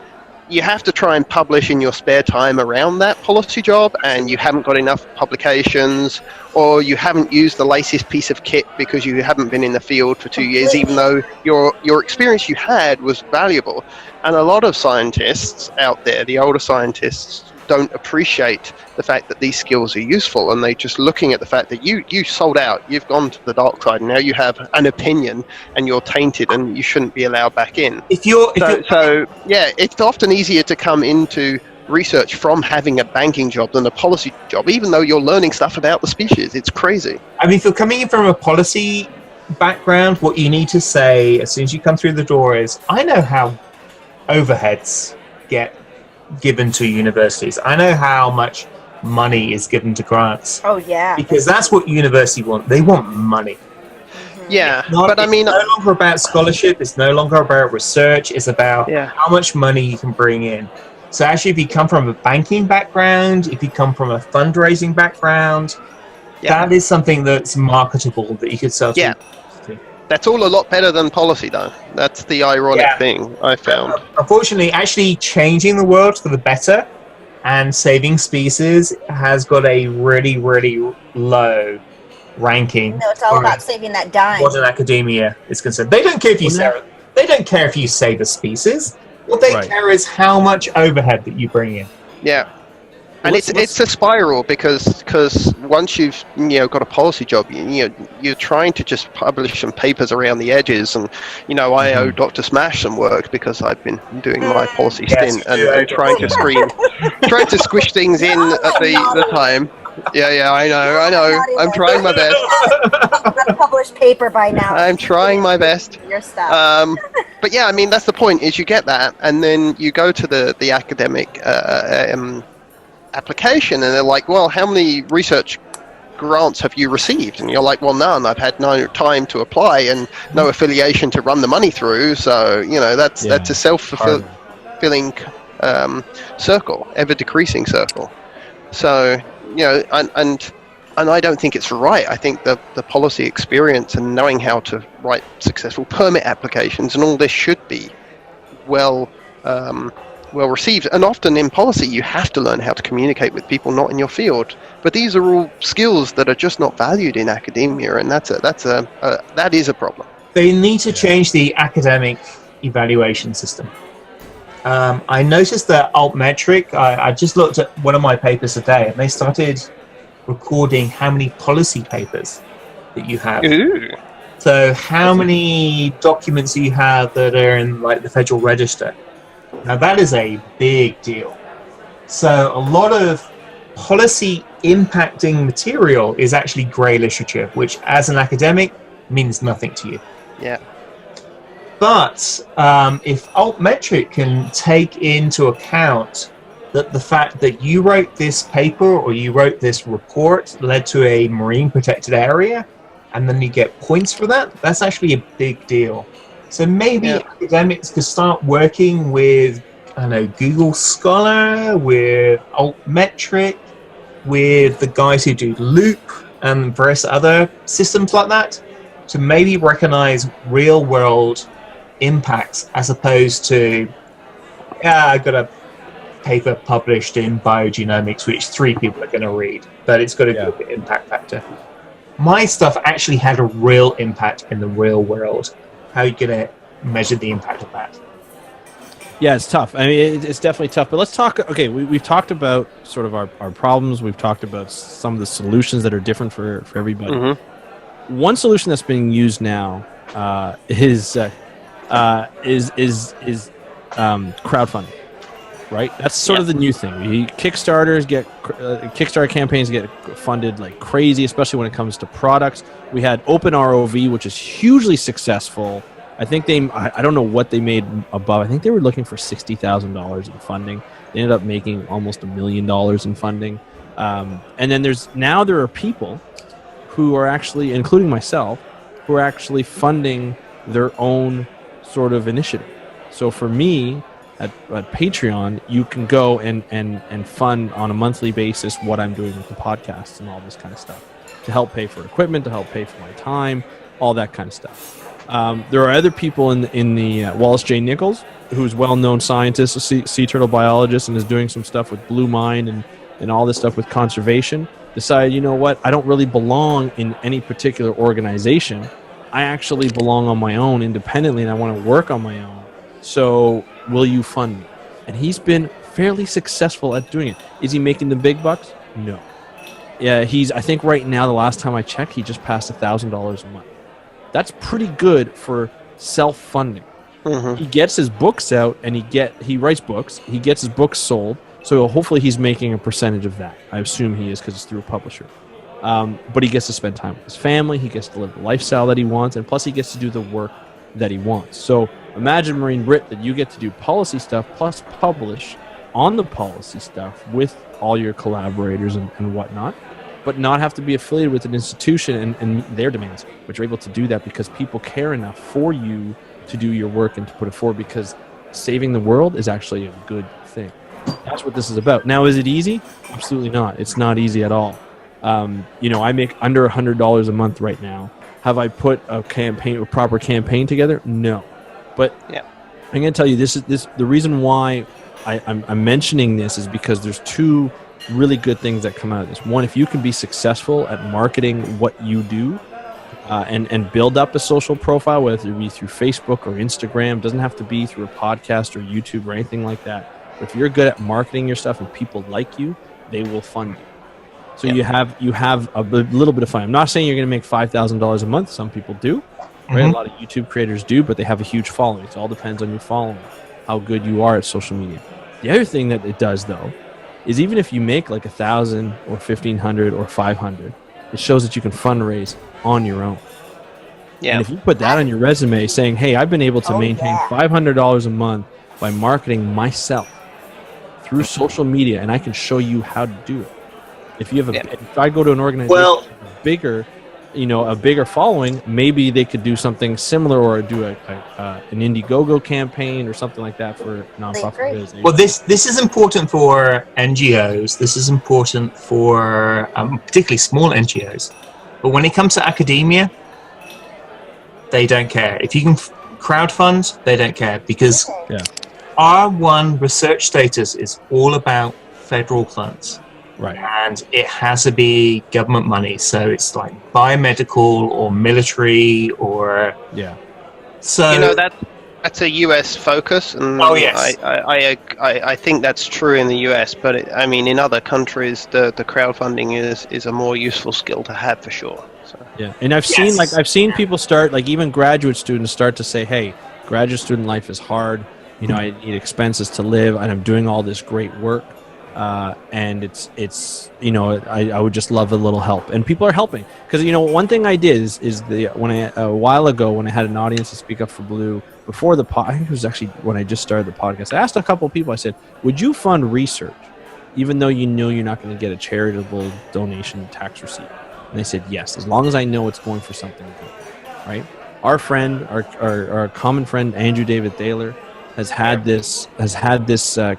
you have to try and publish in your spare time around that policy job, and you haven't got enough publications, or you haven't used the latest piece of kit because you haven't been in the field for 2 years, even though your experience you had was valuable. And a lot of scientists out there, the older scientists, don't appreciate the fact that these skills are useful, and they're just looking at the fact that you sold out, you've gone to the dark side, and now you have an opinion and you're tainted and you shouldn't be allowed back in. It's often easier to come into research from having a banking job than a policy job, even though you're learning stuff about the species. It's crazy. I mean, if you're coming in from a policy background, what you need to say as soon as you come through the door is, I know how overheads get given to universities. I know how much money is given to grants. Oh yeah. Because that's what university want. They want money. Yeah, it's no longer about scholarship. It's no longer about research. It's about how much money you can bring in. So actually, if you come from a banking background, if you come from a fundraising background, that is something that's marketable that you could sell to. That's all a lot better than policy, though. That's the ironic thing I found. Unfortunately, actually changing the world for the better and saving species has got a really, really low ranking. No, it's all about saving that dime. What an academia is concerned. They don't care if you They don't care if you save a species. What they care is how much overhead that you bring in. Yeah. And it's a spiral because once you've got a policy job, you're trying to just publish some papers around the edges, and I owe Dr. Smash some work because I've been doing my policy stint and trying to squish things in at the time. Yeah, I know. I'm trying my best. Published paper by now. I'm trying my best. Your stuff. But yeah, I mean that's the point. Is you get that, and then you go to the academic application, and they're like, well, how many research grants have you received? And you're like, well, none. I've had no time to apply and no affiliation to run the money through. So that's a self-fulfilling circle, ever decreasing circle. So and I don't think it's right. I think the policy experience and knowing how to write successful permit applications and all this should be well received. And often in policy, you have to learn how to communicate with people not in your field. But these are all skills that are just not valued in academia, and that is a problem. They need to change the academic evaluation system. I noticed that Altmetric, I just looked at one of my papers today, and they started recording how many policy papers that you have. Ooh. So how many documents you have that are in the Federal Register. Now that is a big deal. So a lot of policy impacting material is actually grey literature, which as an academic means nothing to you. Yeah. But if Altmetric can take into account that the fact that you wrote this paper or you wrote this report led to a marine protected area, and then you get points for that, that's actually a big deal. So maybe academics could start working with, Google Scholar, with Altmetric, with the guys who do Loop and various other systems like that, to maybe recognize real world impacts as opposed to, I got a paper published in biogenomics which 3 people are going to read, but it's got a good impact factor. My stuff actually had a real impact in the real world. How are you going to measure the impact of that? Yeah, it's tough. I mean, it's definitely tough. But let's talk. Okay, we've talked about sort of our problems. We've talked about some of the solutions that are different for everybody. Mm-hmm. One solution that's being used now is crowdfunding. Right, that's sort of the new thing. Kickstarter campaigns get funded like crazy, especially when it comes to products. We had OpenROV, which is hugely successful. I think I don't know what they made above. I think they were looking for $60,000 in funding. They ended up making almost $1 million in funding. And then there are people who are actually, including myself, who are actually funding their own sort of initiative. So for me, at Patreon, you can go and fund on a monthly basis what I'm doing with the podcasts and all this kind of stuff to help pay for equipment, to help pay for my time, all that kind of stuff. There are other people in the Wallace J. Nichols, who's a well-known scientist, a sea turtle biologist, and is doing some stuff with Blue Mine and all this stuff with conservation. Decided, you know what, I don't really belong in any particular organization. I actually belong on my own independently, and I want to work on my own. So will you fund me? And he's been fairly successful at doing it. Is he making the big bucks? No. Yeah, I think right now, the last time I checked, he just passed $1,000 a month. That's pretty good for self-funding. Mm-hmm. He gets his books out, and he writes books. He gets his books sold, so hopefully he's making a percentage of that. I assume he is because it's through a publisher. But he gets to spend time with his family. He gets to live the lifestyle that he wants, and plus he gets to do the work that he wants. So imagine, Marine Brit, that you get to do policy stuff plus publish on the policy stuff with all your collaborators and whatnot, but not have to be affiliated with an institution and their demands, but you're able to do that because people care enough for you to do your work and to put it forward, because saving the world is actually a good thing. That's what this is about. Now, is it easy? Absolutely not. It's not easy at all. I make under $100 a month right now. Have I put a proper campaign together? No. But I'm going to tell you, the reason why I'm mentioning this is because there's 2 really good things that come out of this. One, if you can be successful at marketing what you do and build up a social profile, whether it be through Facebook or Instagram, doesn't have to be through a podcast or YouTube or anything like that. But if you're good at marketing your stuff and people like you, they will fund you. So you have a little bit of fun. I'm not saying you're going to make $5,000 a month. Some people do, right? A lot of YouTube creators do, but they have a huge following. It all depends on your following, how good you are at social media. The other thing that it does, though, is even if you make like 1,000 or 1,500 or 500, it shows that you can fundraise on your own. Yeah. And if you put that on your resume saying, hey, I've been able to maintain $500 a month by marketing myself through social media, and I can show you how to do it. If you have if I go to an organization bigger, a bigger following, maybe they could do something similar or do an Indiegogo campaign or something like that for nonprofit organizations. Well, this is important for NGOs. This is important for particularly small NGOs. But when it comes to academia, they don't care. If you can crowdfund, they don't care, because R1 research status is all about federal funds. Right. And it has to be government money. So it's like biomedical or military or... Yeah. So... That's a US focus. And I think that's true in the US, but in other countries, the crowdfunding is a more useful skill to have for sure. So. Yeah. And I've seen people start, like even graduate students start to say, hey, graduate student life is hard. I need expenses to live, and I'm doing all this great work. And it's I would just love a little help, and people are helping, because one thing I did is a while ago when I had an audience to speak up for Blue before I think it was actually when I just started the podcast, I asked a couple of people, I said, would you fund research even though you're not going to get a charitable donation tax receipt? And they said yes, as long as I know it's going for something good, right? Our friend, our common friend Andrew David Thaler has had this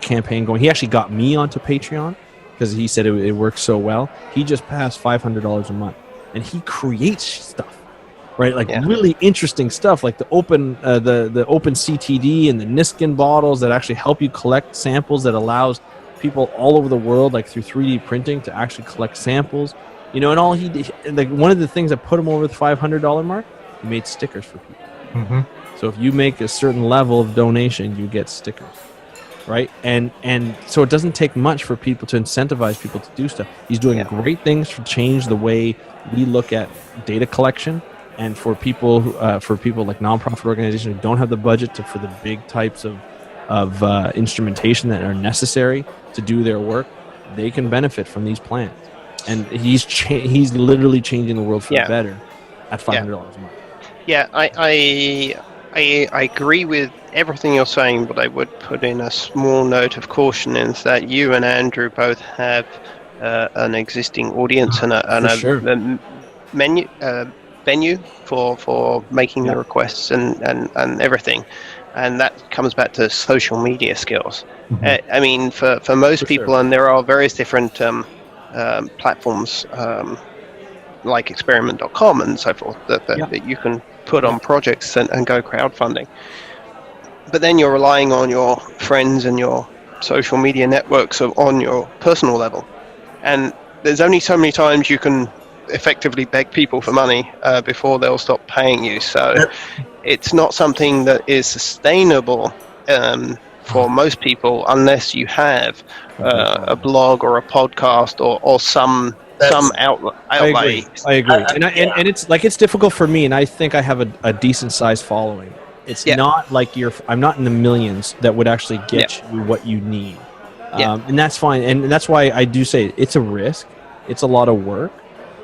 campaign going. He actually got me onto Patreon because he said it works so well. He just passed $500 a month, and he creates stuff, right? Like really interesting stuff, like the open CTD and the Niskin bottles that actually help you collect samples, that allows people all over the world, like through 3D printing, to actually collect samples. And all he did, like one of the things that put him over the $500 mark, he made stickers for people. Mm-hmm. So if you make a certain level of donation, you get stickers, right? And so it doesn't take much for people to incentivize people to do stuff. He's doing great things to change the way we look at data collection, and for people like nonprofit organizations who don't have the budget for the big types of instrumentation that are necessary to do their work, they can benefit from these plans. And he's literally changing the world for the better at $500 a month. Yeah, I agree with everything you're saying, but I would put in a small note of caution, is that you and Andrew both have an existing audience and a venue for making the requests and everything, and that comes back to social media skills. Mm-hmm. For most people, and there are various different platforms like experiment.com and so forth that you can put on projects and go crowdfunding. But then you're relying on your friends and your social media networks on your personal level. And there's only so many times you can effectively beg people for money before they'll stop paying you. So it's not something that is sustainable for most people unless you have a blog or a podcast or some outlay. I agree. And it's difficult for me, and I think I have a decent sized following. It's not like I'm not in the millions that would actually get you what you need. And that's fine. And that's why I do say it's a risk. It's a lot of work.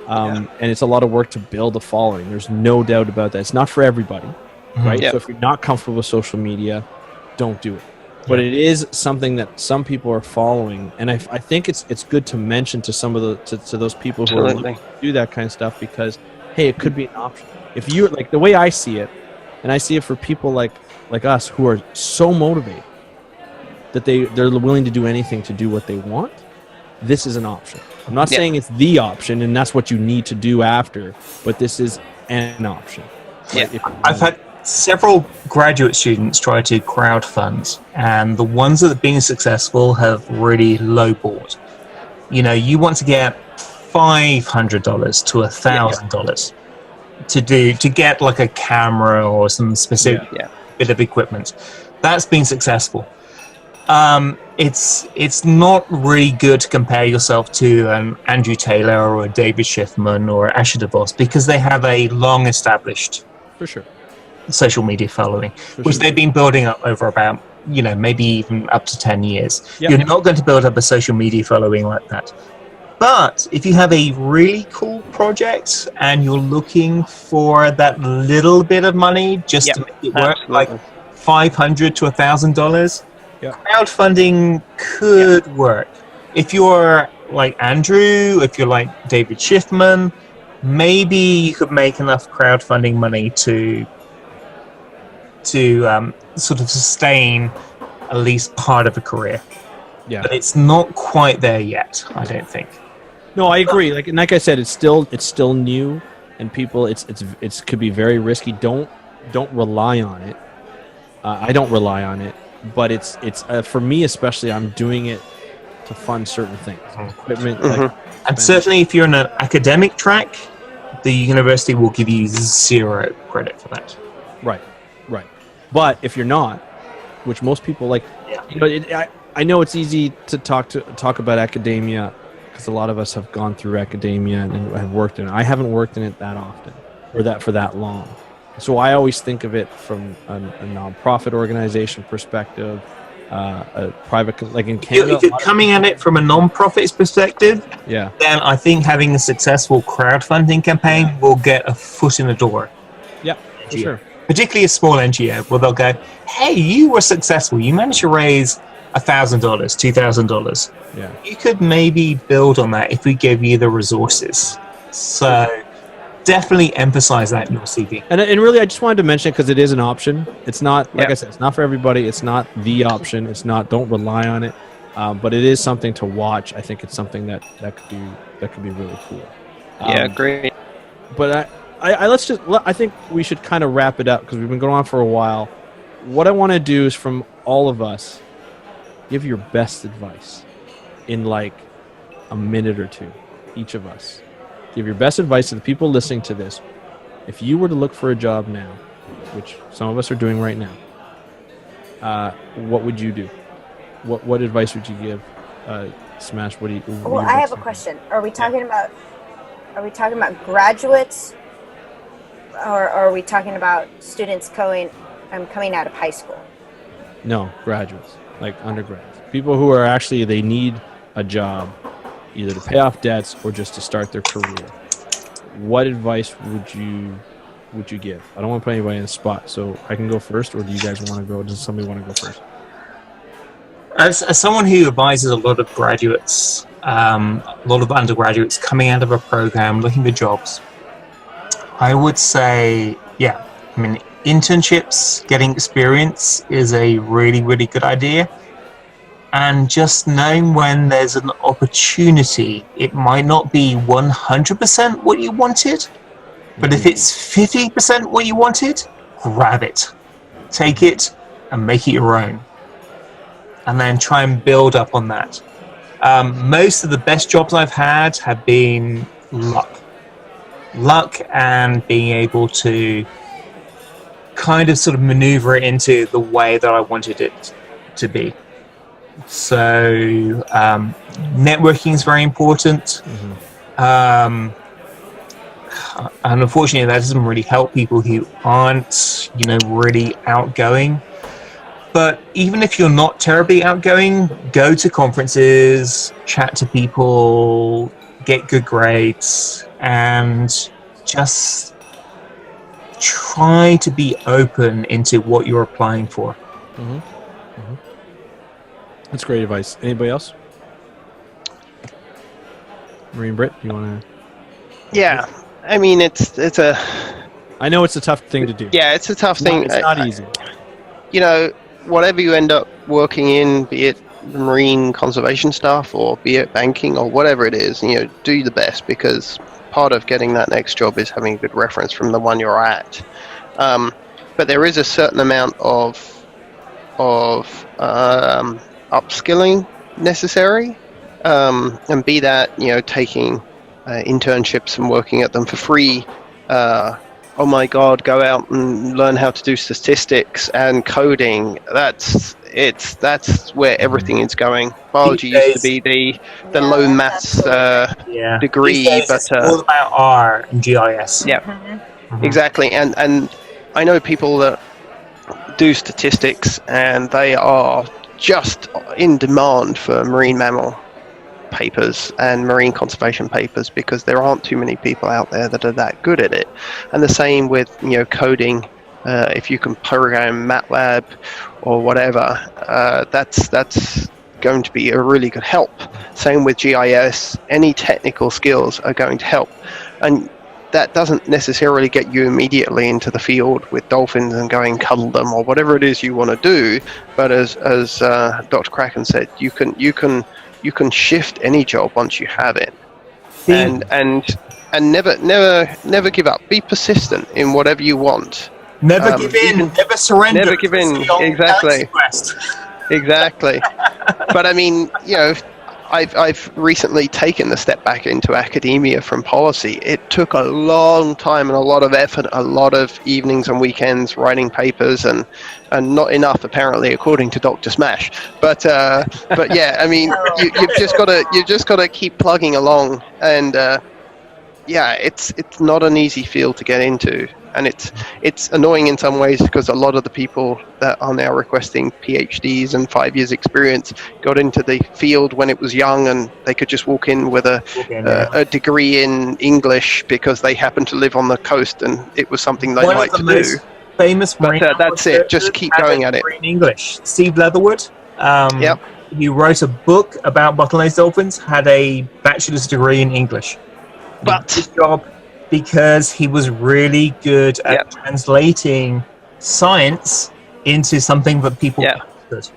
And it's a lot of work to build a following. There's no doubt about that. It's not for everybody, right? So if you're not comfortable with social media, don't do it. But it is something that some people are following, and I think it's good to mention to some of to those people who are looking to do that kind of stuff, because hey, it could be an option. If you're like, the way I see it, and I see it for people like us who are so motivated that they're willing to do anything to do what they want, this is an option. I'm not saying it's the option and that's what you need to do after, but this is an option. Right? I've had several graduate students try to crowdfund, and the ones that have been successful have really lowballed. You want to get $500 to $1,000 to get like a camera or some specific bit of equipment. That's been successful. It's not really good to compare yourself to an Andrew Taylor or a David Schiffman or Asher DeVos because they have a long established for sure social media following, which they've been building up over about, maybe even up to 10 years. Yep. You're not going to build up a social media following like that. But if you have a really cool project and you're looking for that little bit of money just to make it work, like $500 to $1,000, crowdfunding could work. If you're like Andrew, if you're like David Schiffman, maybe you could make enough crowdfunding money to sort of sustain at least part of a career. Yeah, but it's not quite there yet, I don't think. No, I agree. Like I said, it's still new, and people, it could be very risky. Don't rely on it. I don't rely on it, but it's for me especially. I'm doing it to fund certain things, equipment, and certainly if you're in an academic track, the university will give you 0 credit for that. Right. But if you're not, which most people like, I know it's easy to talk about academia because a lot of us have gone through academia and have worked in it. I haven't worked in it that often or for that long. So I always think of it from a nonprofit organization perspective, a private, like in Canada. If you're coming at it from a nonprofit's perspective, then I think having a successful crowdfunding campaign will get a foot in the door. Yeah, for sure. Particularly a small NGO where they'll go, hey, you were successful. You managed to raise $1,000, $2,000. Yeah. You could maybe build on that if we gave you the resources. So definitely emphasize that in your CV. And really, I just wanted to mention it because it is an option. It's not, like I said, it's not for everybody. It's not the option. It's not, don't rely on it. But it is something to watch. I think it's something that could be really cool. Great. But I think we should kind of wrap it up because we've been going on for a while. What I want to do is from all of us, give your best advice in like a minute or two, each of us. Give your best advice to the people listening to this. If you were to look for a job now, which some of us are doing right now, what would you do? What advice would you give? Smash, what do you... Well, I have a question. Are we talking about graduates, or are we talking about students coming out of high school? No, graduates, like undergrads. People who are actually, they need a job, either to pay off debts or just to start their career. What advice would you give? I don't want to put anybody in the spot, so I can go first, or do you guys want to go? Does somebody want to go first? As someone who advises a lot of graduates, a lot of undergraduates coming out of a program looking for jobs, I would say, internships, getting experience is a really, really good idea. And just knowing when there's an opportunity, it might not be 100% what you wanted, but if it's 50% what you wanted, grab it. Take it and make it your own. And then try and build up on that. Most of the best jobs I've had have been luck and being able to kind of sort of maneuver it into the way that I wanted it to be. So networking is very important. And unfortunately that doesn't really help people who aren't really outgoing. But even if you're not terribly outgoing, go to conferences, chat to people, get good grades, and just try to be open into what you're applying for. That's great advice. Anybody else? Marine Britt, you want to? Yeah, I mean, it's a... I know it's a tough thing to do. Yeah, it's a tough thing. It's not easy. Whatever you end up working in, be it marine conservation stuff or be it banking or whatever it is, do the best, because part of getting that next job is having a good reference from the one you're at. But there is a certain amount of upskilling necessary, and be that taking internships and working at them for free. Oh my God, go out and learn how to do statistics and coding. that's where everything is going. Biology used to be the low maths degree, These days but it's all about R and GIS. Yeah, exactly. And I know people that do statistics, and they are just in demand for marine mammal papers and marine conservation papers, because there aren't too many people out there that are that good at it. And the same with coding. If you can program MATLAB or whatever, that's going to be a really good help. Same with GIS. Any technical skills are going to help, and that doesn't necessarily get you immediately into the field with dolphins and going cuddle them or whatever it is you want to do. But as Dr. Kraken said, you can shift any job once you have it, and never give up. Be persistent in whatever you want. Never give in. Never surrender. Never give in. Exactly. But I mean, I've recently taken the step back into academia from policy. It took a long time and a lot of effort, a lot of evenings and weekends writing papers, and not enough apparently, according to Dr. Smash. But yeah, I mean, you've just got to keep plugging along, and it's not an easy field to get into. And it's annoying in some ways, because a lot of the people that are now requesting PhDs and 5 years experience got into the field when it was young, and they could just walk in with a degree in English because they happened to live on the coast and it was something they liked to do. Famous marine that's it. Just keep going at it. In English, Steve Leatherwood. Yep. He wrote a book about bottlenose dolphins. Had a bachelor's degree in English. But his job, because he was really good at translating science into something that people understood.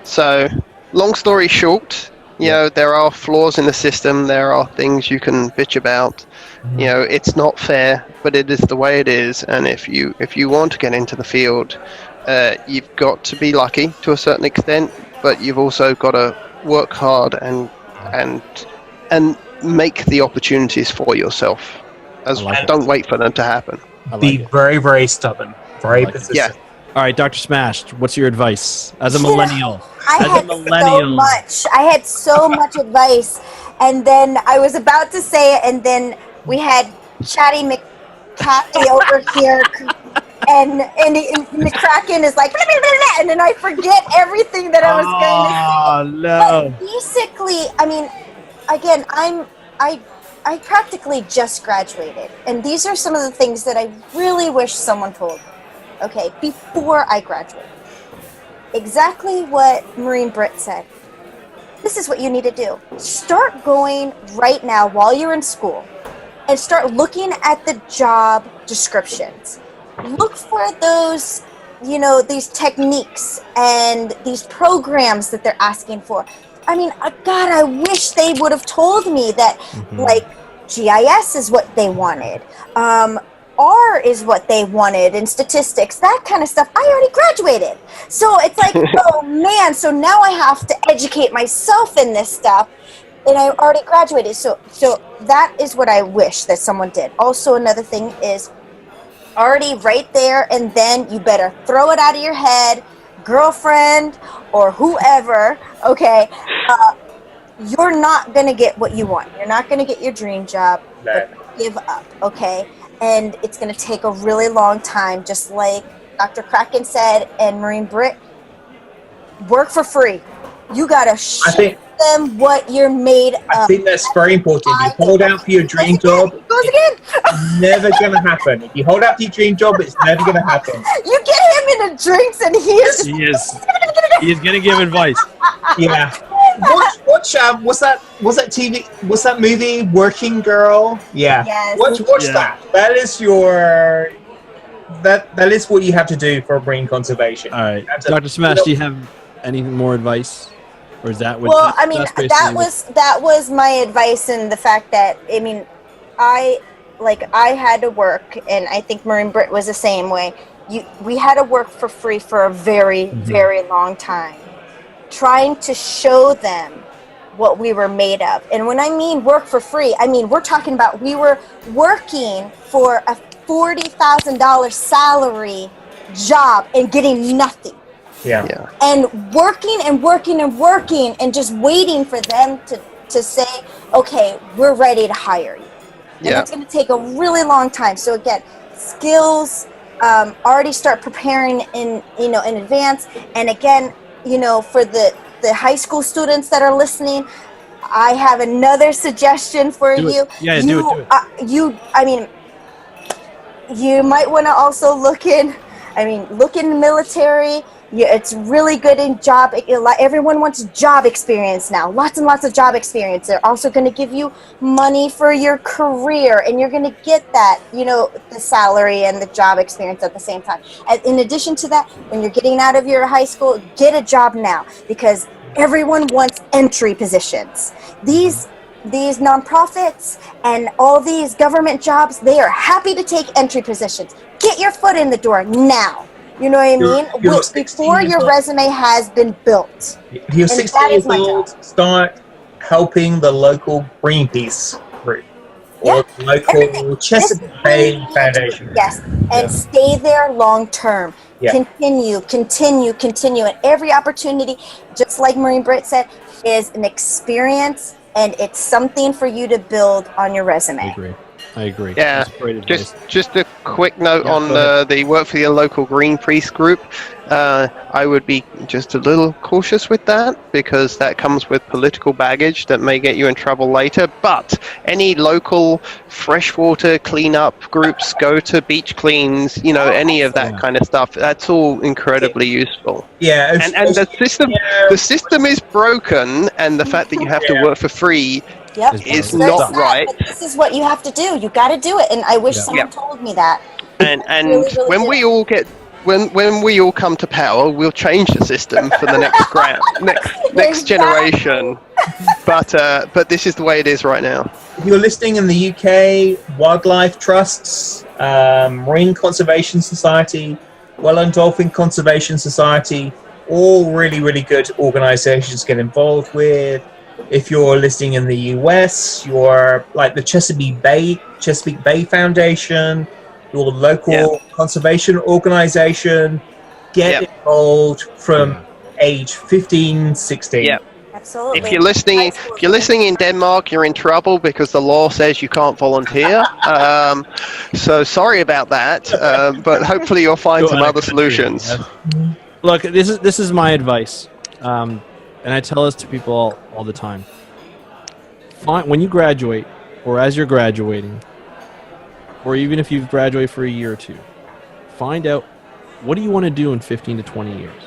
So, long story short, there are flaws in the system. There are things you can bitch about. It's not fair, but it is the way it is. And if you want to get into the field, you've got to be lucky to a certain extent, but you've also got to work hard and make the opportunities for yourself. Don't wait for them to happen. Be very, very stubborn. Very persistent. Yeah. All right, Dr. Smash, what's your advice as a millennial? I had so much advice, and then I was about to say it, and then we had Chatty McCatty over here, and McCracken is like, blah, blah, blah, blah, and then I forget everything that I was going to say. Oh, no. But basically, I mean, again, I practically just graduated, and these are some of the things that I really wish someone told me, before I graduated. Exactly what Marine Brit said. This is what you need to do. Start going right now while you're in school, and start looking at the job descriptions. Look for those, these techniques and these programs that they're asking for. I mean, God, I wish they would have told me that, GIS is what they wanted. R is what they wanted in statistics, that kind of stuff. I already graduated. So it's like, oh man, so now I have to educate myself in this stuff, and I already graduated. So that is what I wish that someone did. Also, another thing is already right there, and then you better throw it out of your head, girlfriend or whoever, you're not going to get what you want. You're not going to get your dream job, but give up, And it's going to take a really long time, just like Dr. Kraken said and Marine Brit. Work for free. You got to show them what you're made of. I think that's very important. You hold out for your dream job. It's never going to happen. If you hold out for your dream job, it's never going to happen. You get him in the drinks, and he is going to give advice. Yeah. Watch what's that movie, Working Girl? Yeah. Yes. Watch that. That is your that is what you have to do for marine conservation. All right. Dr. Smash, do you have any more advice? Or is that what that was my advice, in the fact that I had to work, and I think Marine Brit was the same way. We had to work for free for a very, very long time, trying to show them what we were made of. And when I mean work for free, I mean we're talking about we were working for a $40,000 salary job and getting nothing. and working and just waiting for them to say, okay, we're ready to hire you. And that's going to take a really long time. So again, skills, already start preparing in advance. And again, for the high school students that are listening, I have another suggestion for you. Yeah, do it. You might want to also look in the military. Yeah, it's really good in job. Everyone wants job experience now. Lots and lots of job experience. They're also going to give you money for your career, and you're going to get that, the salary and the job experience at the same time. And in addition to that, when you're getting out of your high school, get a job now, because everyone wants entry positions. These nonprofits and all these government jobs, they are happy to take entry positions. Get your foot in the door now. You know what I mean? Before your resume has been built. If you're 16 years old, start helping the local Greenpeace group or local Chesapeake Bay Foundation. Yes, and stay there long term. Yeah. Continue. And every opportunity, just like Marine Britt said, is an experience, and it's something for you to build on your resume. I agree. Yeah, just a quick note on the work for your local Greenpeace group. I would be just a little cautious with that, because that comes with political baggage that may get you in trouble later. But any local freshwater cleanup groups, go to beach cleans, any of that kind of stuff. That's all incredibly useful. Yeah, and the system is broken, and the fact that you have to work for free. Is not right. But this is what you have to do. You got to do it, and I wish someone told me that. And really, really when we all get when we all come to power, we'll change the system for the next generation. But this is the way it is right now. If you're listening in the UK, wildlife trusts, Marine Conservation Society, Welland Dolphin Conservation Society, all really, really good organisations to get involved with. If you're listening in the US, you're like the Chesapeake Bay Foundation, your local conservation organization, get involved from age 15, 16. Yeah. Absolutely. If you're listening in Denmark, you're in trouble because the law says you can't volunteer. So sorry about that, but hopefully you'll find some other solutions. Look, this is my advice. And I tell this to people all the time. When you graduate, or as you're graduating, or even if you've graduated for a year or two, find out, what do you want to do in 15 to 20 years?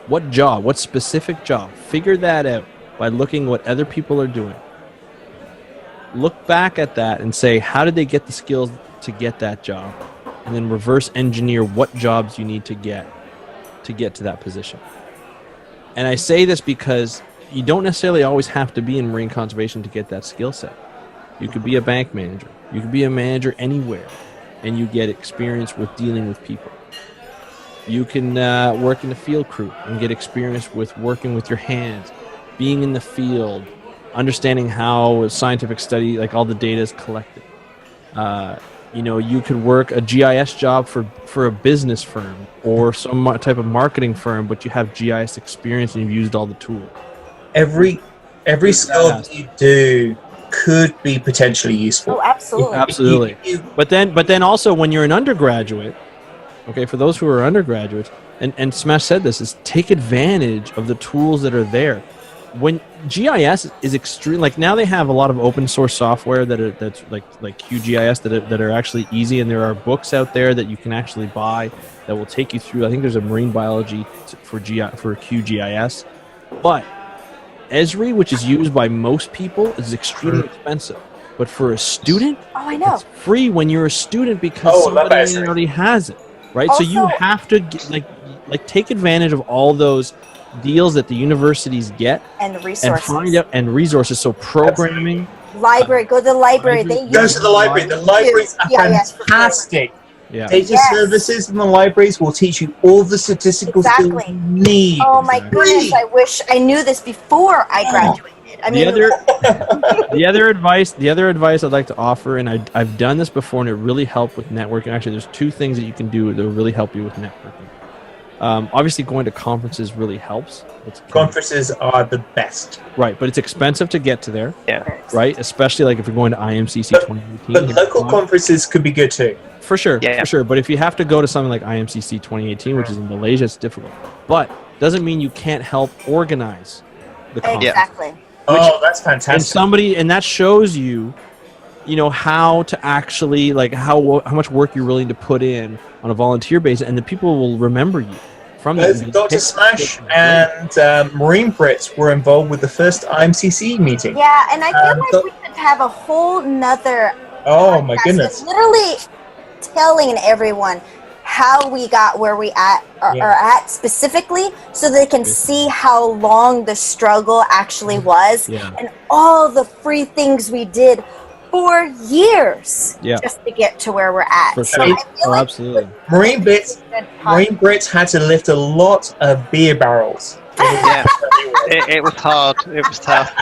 What job? What specific job? Figure that out by looking what other people are doing. Look back at that and say, how did they get the skills to get that job? And then reverse engineer what jobs you need to get to that position. And I say this because you don't necessarily always have to be in marine conservation to get that skill set. You could be a bank manager. You could be a manager anywhere, and you get experience with dealing with people. You can work in the field crew and get experience with working with your hands, being in the field, understanding how a scientific study, like all the data is collected. You could work a GIS job for a business firm or some type of marketing firm, but you have GIS experience and you've used all the tools. Every skill that you do could be potentially useful. Oh, absolutely. Absolutely. But then also when you're an undergraduate, okay, for those who are undergraduates, and Smash said this, is take advantage of the tools that are there. When GIS is extreme, like now they have a lot of open source software that's like QGIS that are actually easy, and there are books out there that you can actually buy that will take you through. I think there's a marine biology for QGIS, but Esri, which is used by most people, is extremely expensive. But for a student, it's free when you're a student because somebody already has it, right? Also, so you have to take advantage of all those deals that the universities get and resources and find out, and resources. So programming, library, go to the library. Go to the library. The libraries are fantastic. Yeah. Data services in the libraries will teach you all the statistical skills you need. Oh my goodness! I wish I knew this before I graduated. I mean, the other advice I'd like to offer, and I've done this before, and it really helped with networking. Actually, there's two things that you can do that will really help you with networking. Obviously, going to conferences really helps. Conferences are the best. Right, but it's expensive to get to there. Yeah. Right, especially like if you're going to IMCC 2018. But local conferences could be good too. For sure, for sure. But if you have to go to something like IMCC 2018, which is in Malaysia, it's difficult. But doesn't mean you can't help organize the conference. Exactly. That's fantastic. And that shows you, how to actually how much work you're willing to put in on a volunteer basis, and the people will remember you from that. Dr. Smash and Marine Brits were involved with the first IMCC meeting. Yeah, and I feel like we could have a whole nother. Oh my goodness! Literally telling everyone how we got where we are at specifically, so they can see how long the struggle actually was, and all the free things we did for years just to get to where we're at. For sure. Absolutely. Marine Brits had to lift a lot of beer barrels. It was hard. It was tough.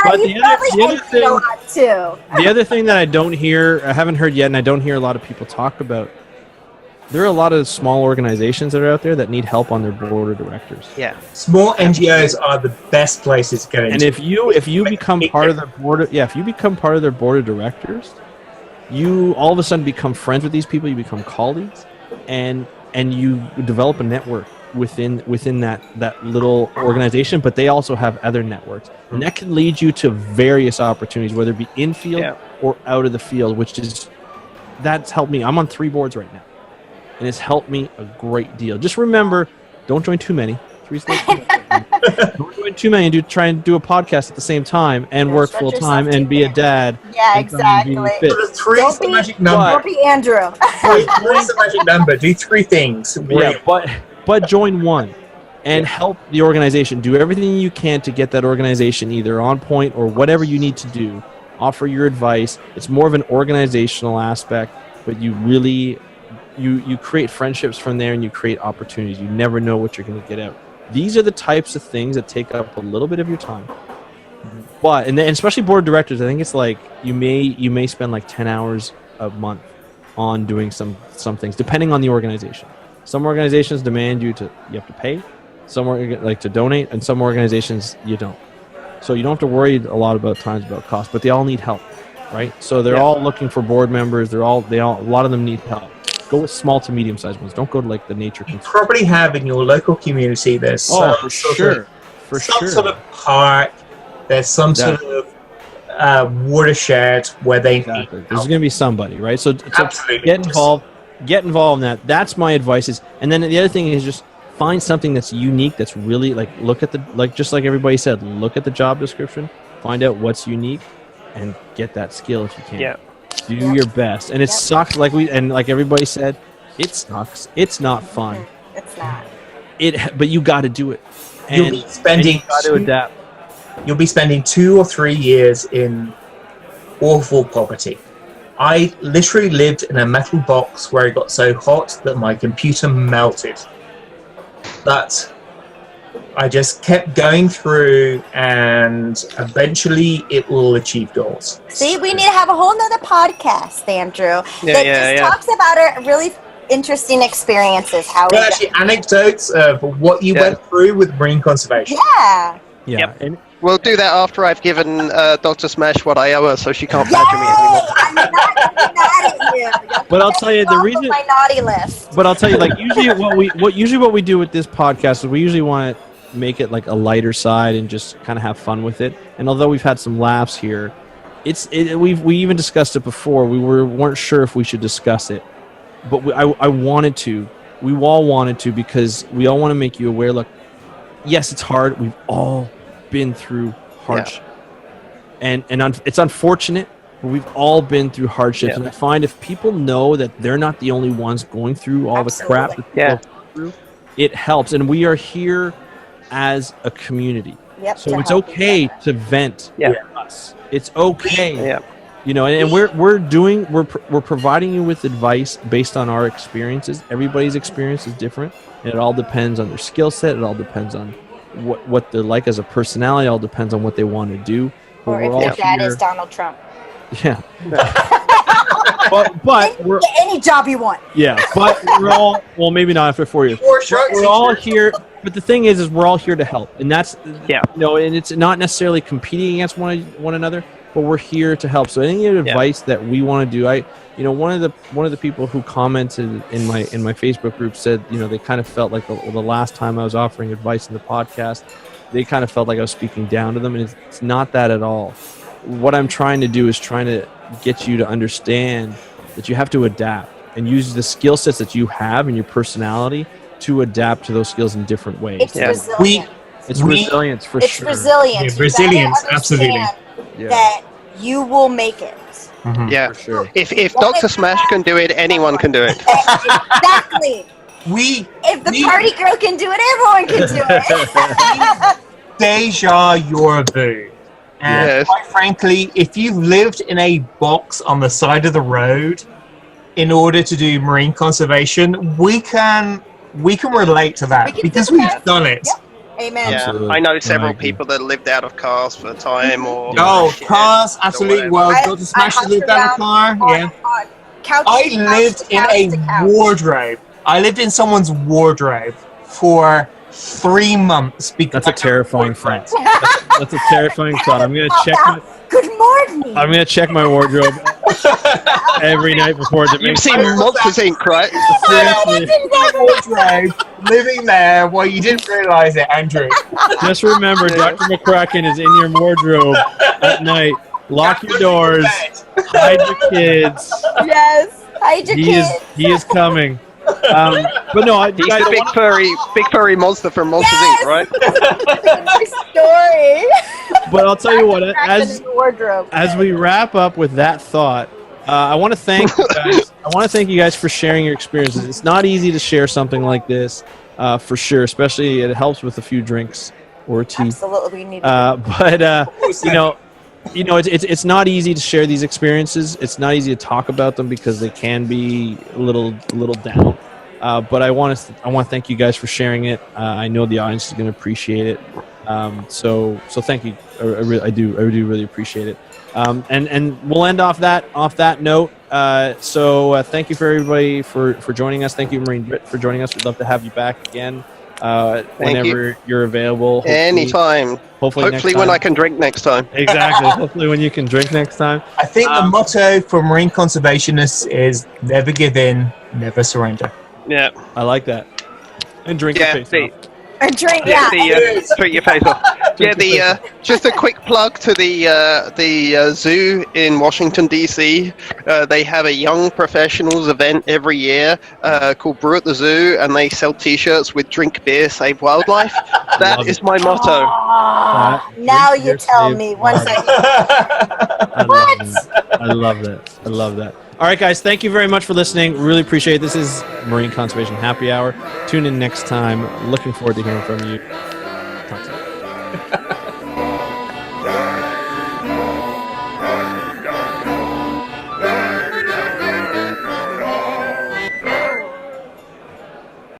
But the other thing that I haven't heard yet, and I don't hear a lot of people talk about, there are a lot of small organizations that are out there that need help on their board of directors. Yeah. Small NGOs are the best places to get into. And if you become part of their board of directors, you all of a sudden become friends with these people, you become colleagues, and you develop a network within that little organization, but they also have other networks. And that can lead you to various opportunities, whether it be in field or out of the field, that's helped me. I'm on 3 boards right now. And it's helped me a great deal. Just remember, don't join too many. 3's too many. Don't join too many and try and do a podcast at the same time and work full time and be a dad. Yeah, exactly. 3 is the magic number. Don't be Andrew. 3 is the magic number. Do 3 things. Yeah, but join one and help the organization. Do everything you can to get that organization either on point or whatever you need to do. Offer your advice. It's more of an organizational aspect, but you really you create friendships from there and you create opportunities. You never know what you're going to get out. These are the types of things that take up a little bit of your time. But and especially board of directors, I think it's like you may spend like 10 hours a month on doing some things depending on the organization. Some organizations demand you have to pay, some like to donate, and some organizations you don't. So you don't have to worry a lot about cost, but they all need help, right? So they're all looking for board members. A lot of them need help. Go with small to medium-sized ones. Don't go to like the nature. You probably have in your local community. There's some sort of park. There's some sort of watershed where they need help. There's going to be somebody, right? So absolutely get involved. Get involved in that. That's my advice. And then the other thing is just find something that's unique. That's really look at just like everybody said. Look at the job description. Find out what's unique, and get that skill if you can. Yeah. Do your best. And it sucks, like everybody said, it sucks. It's not fun. It's not. But you got to do it. You'll be spending. To adapt. You'll be spending 2 or 3 years in awful poverty. I literally lived in a metal box where it got so hot that my computer melted. But I just kept going through, and eventually it will achieve goals. See, we need to have a whole nother podcast, Andrew, that talks about our really interesting experiences. Anecdotes of what you went through with marine conservation. Yeah. Yeah. And we'll do that after I've given Dr. Smash what I owe her, so she can't badger me anymore. I'm not mad at you. But I'll tell you the reason. My naughty list. But I'll tell you, usually what we do with this podcast is we usually want to make it like a lighter side and just kind of have fun with it. And although we've had some laughs here, we even discussed it before. We weren't sure if we should discuss it, but I wanted to. We all wanted to, because we all want to make you aware. Look, yes, it's hard. We've all been through hardship, and it's unfortunate, but we've all been through hardships. And I find if people know that they're not the only ones going through all the crap that people go through, it helps. And we are here as a community, so it's okay to vent with us. It's okay, and we're providing you with advice based on our experiences. Everybody's experience is different, and it all depends on their skill set. It all depends on what they're like as a personality. It all depends on what they want to do. Or if their dad is Donald Trump. Yeah. but we're get any job you want. Yeah, but we're all maybe not after 4 years. We're all here. But the thing is we're all here to help, and that's and it's not necessarily competing against one another, but we're here to help. So any advice that we want to do, one of the people who commented in my Facebook group said, they kind of felt like the last time I was offering advice in the podcast, they kind of felt like I was speaking down to them, and it's not that at all. What I'm trying to do is trying to get you to understand that you have to adapt and use the skill sets that you have and your personality to adapt to those skills in different ways. It's resilience. It's resilience for sure. It's resilience. Yeah, resilience, absolutely. That you will make it. Mm-hmm. Yeah, for sure. If Dr. Smash can do it, anyone can do it. Exactly. If the party girl can do it, everyone can do it. Deja your vu. And quite frankly, if you've lived in a box on the side of the road in order to do marine conservation, we can relate to that because we've done it. Yep. Amen. Yeah, Absolutely. I know several people that lived out of cars for a time or... cars, absolutely. Well, Dr. Smash lived out of a car. Yeah. I lived in a wardrobe. I lived in someone's wardrobe for 3 months because that's a terrifying thought. That's a terrifying thought. I'm gonna check. Good morning. I'm gonna check my wardrobe every night before. You've seen Monsters Inc., right? Wardrobe, living there. Well, you didn't realize it, Andrew. Just remember, Dr. McCracken is in your wardrobe at night. Lock your doors. Hide your kids. Yes, hide your kids. He is coming. But no, he's the big furry monster from Monsters Inc., right? My story. But I'll tell you what, as we wrap up with that thought, I want to thank you guys. I want to thank you guys for sharing your experiences. It's not easy to share something like this, for sure. Especially it helps with a few drinks or tea. Absolutely, we need. But it's not easy to share these experiences. It's not easy to talk about them because they can be a little down. But I want to thank you guys for sharing it. I know the audience is going to appreciate it. So thank you. I do really appreciate it. And we'll end off that note. So thank you for everybody for joining us. Thank you, Marine Brit, for joining us. We'd love to have you back again whenever you're available. Anytime. Hopefully next time. When I can drink next time. Exactly. Hopefully when you can drink next time. I think the motto for Marine Conservationists is never give in, never surrender. Yeah. I like that. And drink your face off. Drink, drink your face off. Just a quick plug to the zoo in Washington D.C. They have a young professionals event every year called Brew at the Zoo, and they sell T-shirts with "Drink beer, save wildlife." That is my motto. Now you tell me. One second. I love that. All right, guys, thank you very much for listening. Really appreciate it. This is Marine Conservation Happy Hour. Tune in next time. Looking forward to hearing from you. Talk to you.